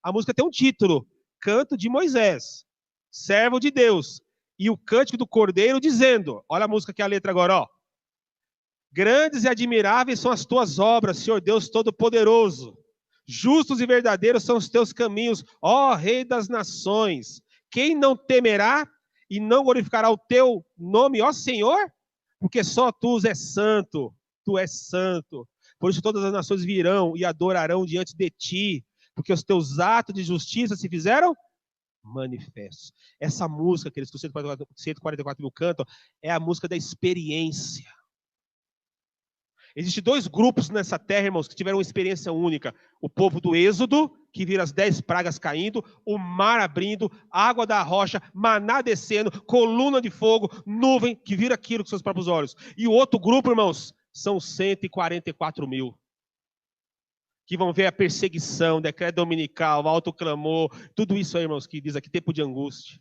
A música tem um título, Canto de Moisés, servo de Deus. E o cântico do Cordeiro dizendo, olha a música que é a letra agora, ó. Grandes e admiráveis são as tuas obras, Senhor Deus Todo-Poderoso. Justos e verdadeiros são os teus caminhos, ó Rei das Nações. Quem não temerá e não glorificará o teu nome, ó Senhor? Porque só tu és santo, tu és santo. Por isso todas as nações virão e adorarão diante de ti, porque os teus atos de justiça se fizeram manifestos. Essa música que eles 144 mil cantam é a música da experiência. Existem dois grupos nessa terra, irmãos, que tiveram uma experiência única. O povo do Êxodo, que viram as 10 pragas caindo, o mar abrindo, água da rocha, maná descendo, coluna de fogo, nuvem, que viram aquilo com seus próprios olhos. E o outro grupo, irmãos, são 144 mil. Que vão ver a perseguição, decreto dominical, alto clamor, tudo isso aí, irmãos, que diz aqui, tempo de angústia.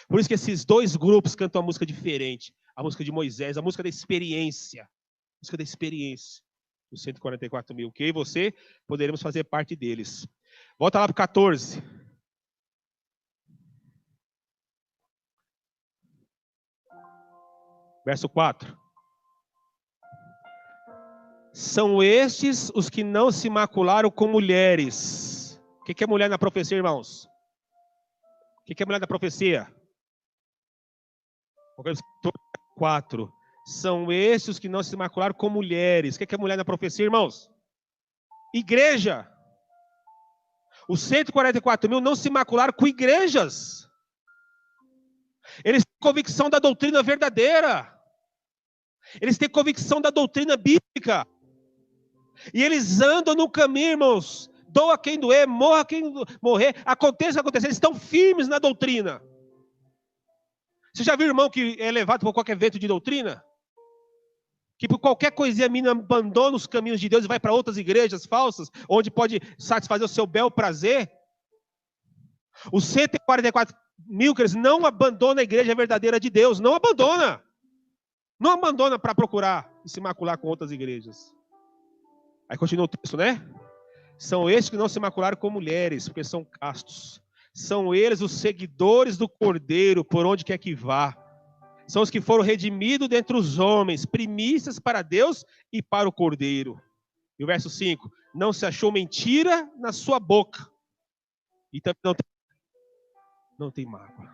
Por isso que esses dois grupos cantam uma música diferente. A música de Moisés, a música da experiência. Música da experiência, os 144 mil, que eu e você poderemos fazer parte deles. Volta lá para o 14. Verso 4. São estes os que não se macularam com mulheres. O que é mulher na profecia, irmãos? O que é mulher na profecia? 4. São estes os que não se macularam com mulheres. O que é mulher na profecia, irmãos? Igreja. Os 144 mil não se macularam com igrejas. Eles têm convicção da doutrina verdadeira. Eles têm convicção da doutrina bíblica. E eles andam no caminho, irmãos. Doa quem doer, morra quem morrer. Aconteça o que acontecer. Eles estão firmes na doutrina. Você já viu irmão que é levado por qualquer vento de doutrina? Que por qualquer coisinha mina abandona os caminhos de Deus e vai para outras igrejas falsas, onde pode satisfazer o seu bel prazer. Os 144 mil, que eles não abandonam a igreja verdadeira de Deus, não abandona. Não abandona para procurar e se macular com outras igrejas. Aí continua o texto, né? São estes que não se macularam com mulheres, porque são castos. São eles os seguidores do Cordeiro, por onde quer que vá. São os que foram redimidos dentre os homens, primícias para Deus e para o Cordeiro. E o verso 5, não se achou mentira na sua boca. E também não tem mágoa.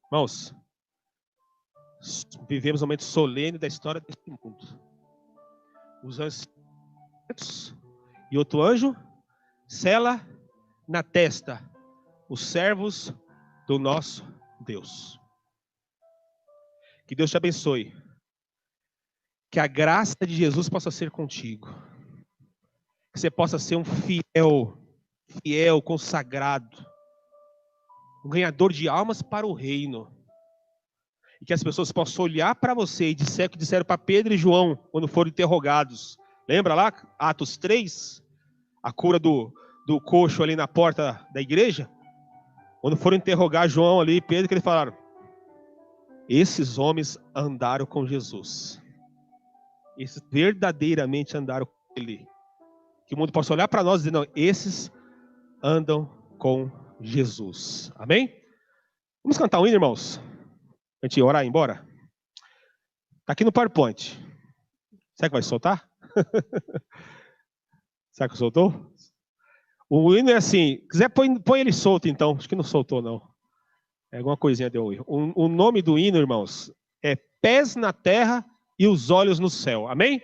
Irmãos, vivemos um momento solene da história deste mundo. Os anjos e outro anjo sela na testa os servos do nosso Deus. Que Deus te abençoe. Que a graça de Jesus possa ser contigo. Que você possa ser um fiel, consagrado, um ganhador de almas para o reino. E que as pessoas possam olhar para você e disser o que disseram para Pedro e João quando foram interrogados. Lembra lá, Atos 3? A cura do coxo ali na porta da igreja? Quando foram interrogar João ali e Pedro, que eles falaram: esses homens andaram com Jesus. Esses verdadeiramente andaram com Ele. Que o mundo possa olhar para nós e dizer: não, esses andam com Jesus. Amém? Vamos cantar um hino, irmãos? A gente orar e ir embora? Está aqui no PowerPoint. Será que vai soltar? Será que soltou? O hino é assim, quiser põe ele solto então. Acho que não soltou não. É alguma coisinha deu erro. O nome do hino, irmãos, é Pés na Terra e os Olhos no Céu. Amém?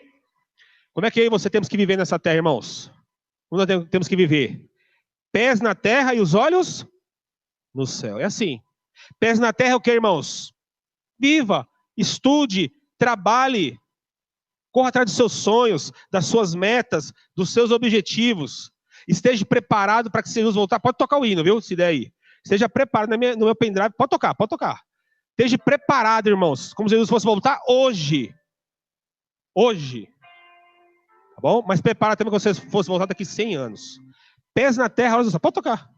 Como é que eu e você temos que viver nessa terra, irmãos? Como nós temos que viver? Pés na terra e os olhos no céu. É assim. Pés na terra é o que, irmãos? Viva, estude, trabalhe, corra atrás dos seus sonhos, das suas metas, dos seus objetivos. Esteja preparado para que Jesus voltar. Pode tocar o hino, viu? Se der aí. Esteja preparado no meu pendrive. Pode tocar, pode tocar. Esteja preparado, irmãos. Como se Jesus fosse voltar hoje. Hoje. Tá bom? Mas prepara também que você fosse voltar daqui 100 anos. Pés na terra, olha só. Pode tocar.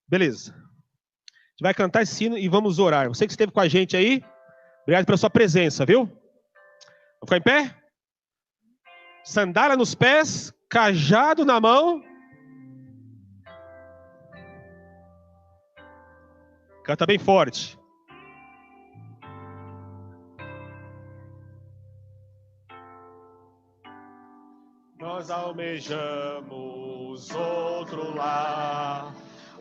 Beleza. A gente vai cantar esse hino e vamos orar. Você que esteve com a gente aí, obrigado pela sua presença, viu? Vamos ficar em pé? Sandália nos pés, cajado na mão. Canta bem forte. Nós almejamos outro lar,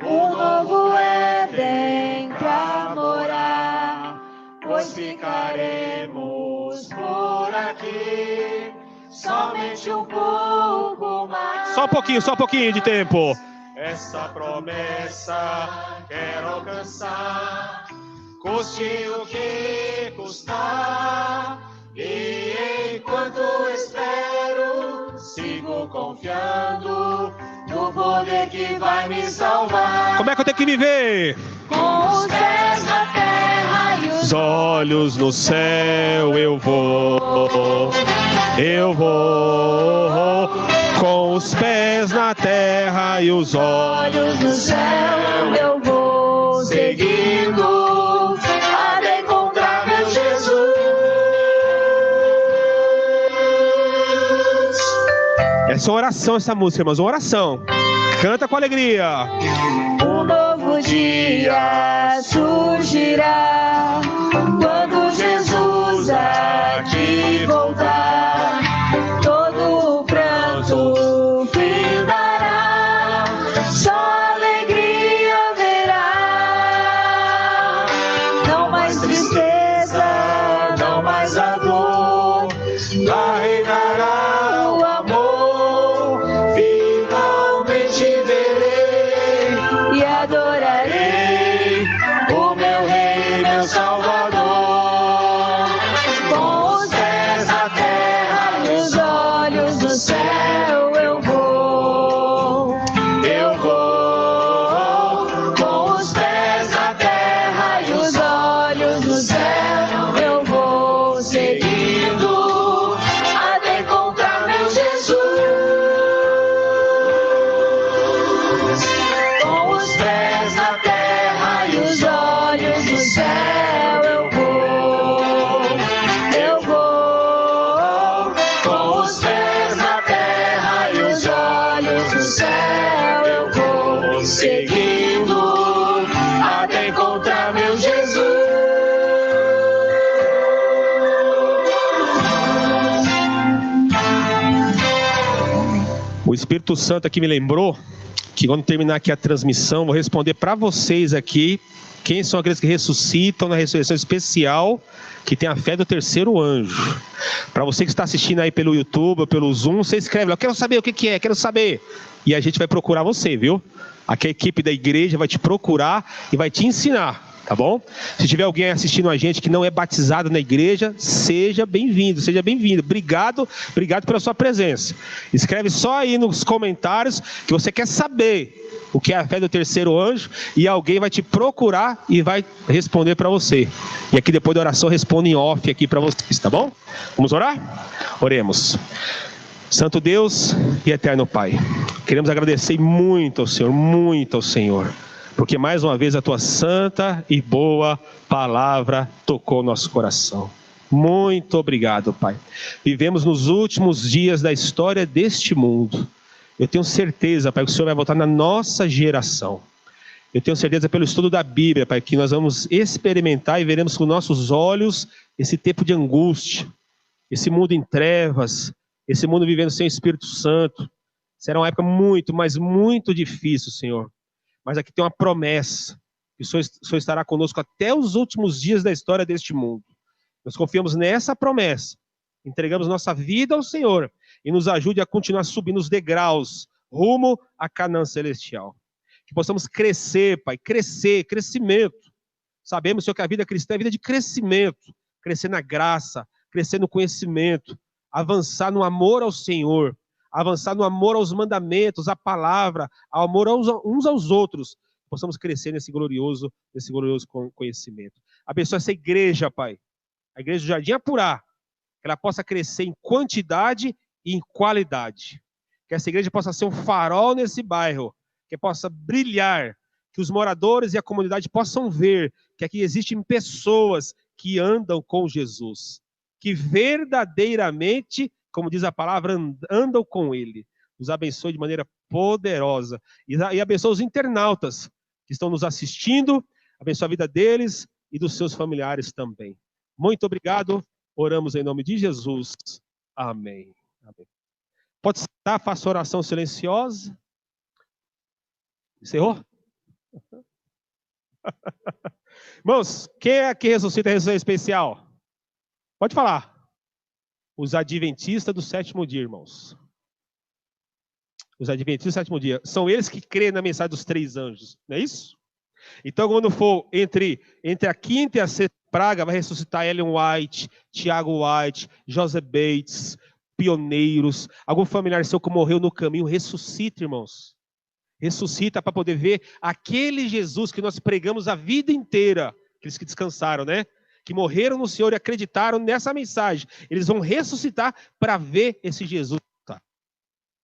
um novo Éden pra morar, pois ficaremos por aqui somente um pouco mais. Só um pouquinho de tempo. Essa promessa quero alcançar, custe o que custar, e enquanto espero, sigo confiando no poder que vai me salvar. Como é que eu tenho que viver? Com os pés na terra e os olhos no céu eu vou. Com os pés na terra e os olhos no céu eu vou, seguindo até encontrar meu Jesus. Essa é uma oração, essa música, irmãos, uma oração. Canta com alegria. Um novo dia surgirá quando Jesus aqui voltar. Todo o pranto findará, só alegria haverá. Não mais tristeza, não mais a dor, lá reinará o amor. Finalmente verei e adorarei o meu Rei, meu Salvador. Com os pés na terra e os olhos no céu eu vou. Com os pés na terra e os olhos no céu eu vou, seguindo até encontrar meu Jesus. Com os pés na terra e os olhos no céu eu vou. Com os pés na terra e os olhos no céu eu vou, seguindo até encontrar meu Jesus. O Espírito Santo aqui me lembrou que quando terminar aqui a transmissão, vou responder para vocês aqui quem são aqueles que ressuscitam na ressurreição especial, que tem a fé do terceiro anjo. Para você que está assistindo aí pelo YouTube ou pelo Zoom, você escreve lá, eu quero saber o que é, quero saber. E a gente vai procurar você, viu? Aqui a equipe da igreja vai te procurar e vai te ensinar, tá bom? Se tiver alguém assistindo a gente que não é batizado na igreja, seja bem-vindo, seja bem-vindo. Obrigado pela sua presença. Escreve só aí nos comentários que você quer saber o que é a fé do terceiro anjo, e alguém vai te procurar e vai responder para você. E aqui depois da oração responde em off aqui para vocês, tá bom? Vamos orar? Oremos. Santo Deus e eterno Pai, queremos agradecer muito ao Senhor, porque mais uma vez a Tua santa e boa palavra tocou nosso coração. Muito obrigado, Pai. Vivemos nos últimos dias da história deste mundo. Eu tenho certeza, Pai, que o Senhor vai voltar na nossa geração. Eu tenho certeza pelo estudo da Bíblia, Pai, que nós vamos experimentar e veremos com nossos olhos esse tempo de angústia, esse mundo em trevas, esse mundo vivendo sem o Espírito Santo. Será uma época muito, mas muito difícil, Senhor. Mas aqui tem uma promessa, que o Senhor estará conosco até os últimos dias da história deste mundo. Nós confiamos nessa promessa Entregamos nossa vida ao Senhor e nos ajude a continuar subindo os degraus rumo à Canaã celestial. Que possamos crescer, Pai, crescimento. Sabemos, Senhor, que a vida cristã é vida de crescimento, crescer na graça, crescer no conhecimento, avançar no amor ao Senhor, avançar no amor aos mandamentos, à palavra, ao amor uns aos outros. Possamos crescer nesse glorioso conhecimento. Abençoa essa igreja, Pai, a igreja do Jardim Apurá, que ela possa crescer em quantidade e em qualidade. Que essa igreja possa ser um farol nesse bairro, que possa brilhar, que os moradores e a comunidade possam ver que aqui existem pessoas que andam com Jesus, que verdadeiramente, como diz a palavra, andam com Ele. Nos abençoe de maneira poderosa. E abençoe os internautas que estão nos assistindo, abençoe a vida deles e dos seus familiares também. Muito obrigado. Oramos em nome de Jesus. Amém. Amém. Pode sentar, faça oração silenciosa. Encerrou? Irmãos, quem é que ressuscita a ressurreição especial? Pode falar. Os adventistas do sétimo dia, irmãos. Os adventistas do sétimo dia. São eles que creem na mensagem dos 3 anjos. Não é isso? Então, quando for entre a quinta e a sexta praga, vai ressuscitar Ellen White, Tiago White, Joseph Bates, pioneiros. Algum familiar seu que morreu no caminho, ressuscita, irmãos. Ressuscita para poder ver aquele Jesus que nós pregamos a vida inteira. Aqueles que descansaram, né? Que morreram no Senhor e acreditaram nessa mensagem. Eles vão ressuscitar para ver esse Jesus. Tá?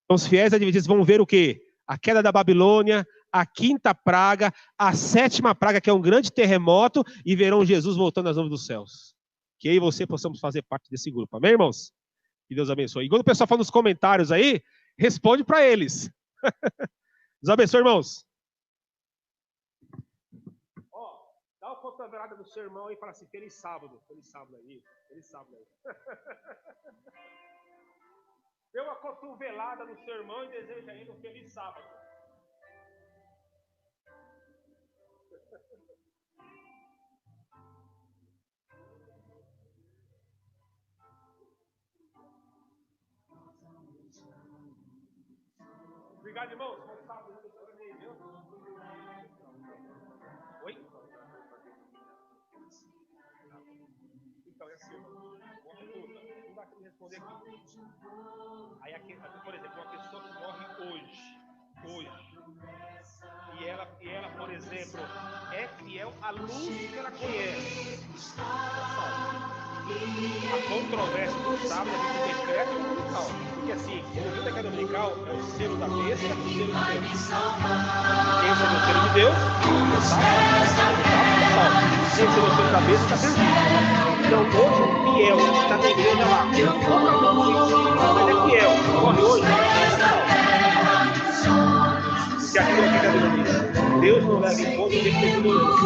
Então os fiéis adventistas vão ver o quê? A queda da Babilônia, a quinta praga, a sétima praga, que é um grande terremoto, e verão Jesus voltando às nuvens dos céus. Que eu e você possamos fazer parte desse grupo. Amém, irmãos? Que Deus abençoe. E quando o pessoal fala nos comentários aí, responde para eles. Deus abençoe, irmãos. Ó, dá uma cotovelada no seu irmão e fala assim, feliz sábado. Feliz sábado aí. Feliz sábado aí. Dê uma cotovelada no seu irmão e deseja a ele um feliz sábado. Obrigado, irmãos. Bom sábado. Oi? Então, é assim, uma pergunta. Não vai me responder aqui. Aí, aqui, por exemplo, uma pessoa que morre hoje. E ela, por exemplo, é fiel à luz que ela conhece. A controvérsia do sábado é que decreta o dominical. Porque assim, o movimento da dominical é o selo da besta e o selo de Deus. Quem usa o selo de Deus, quem usa o selo da besta está perdido. Então hoje o fiel que está na igreja lá, mas é fiel, morre hoje, se aquilo que é Deus, Deus não leva em conta o que é ignorante.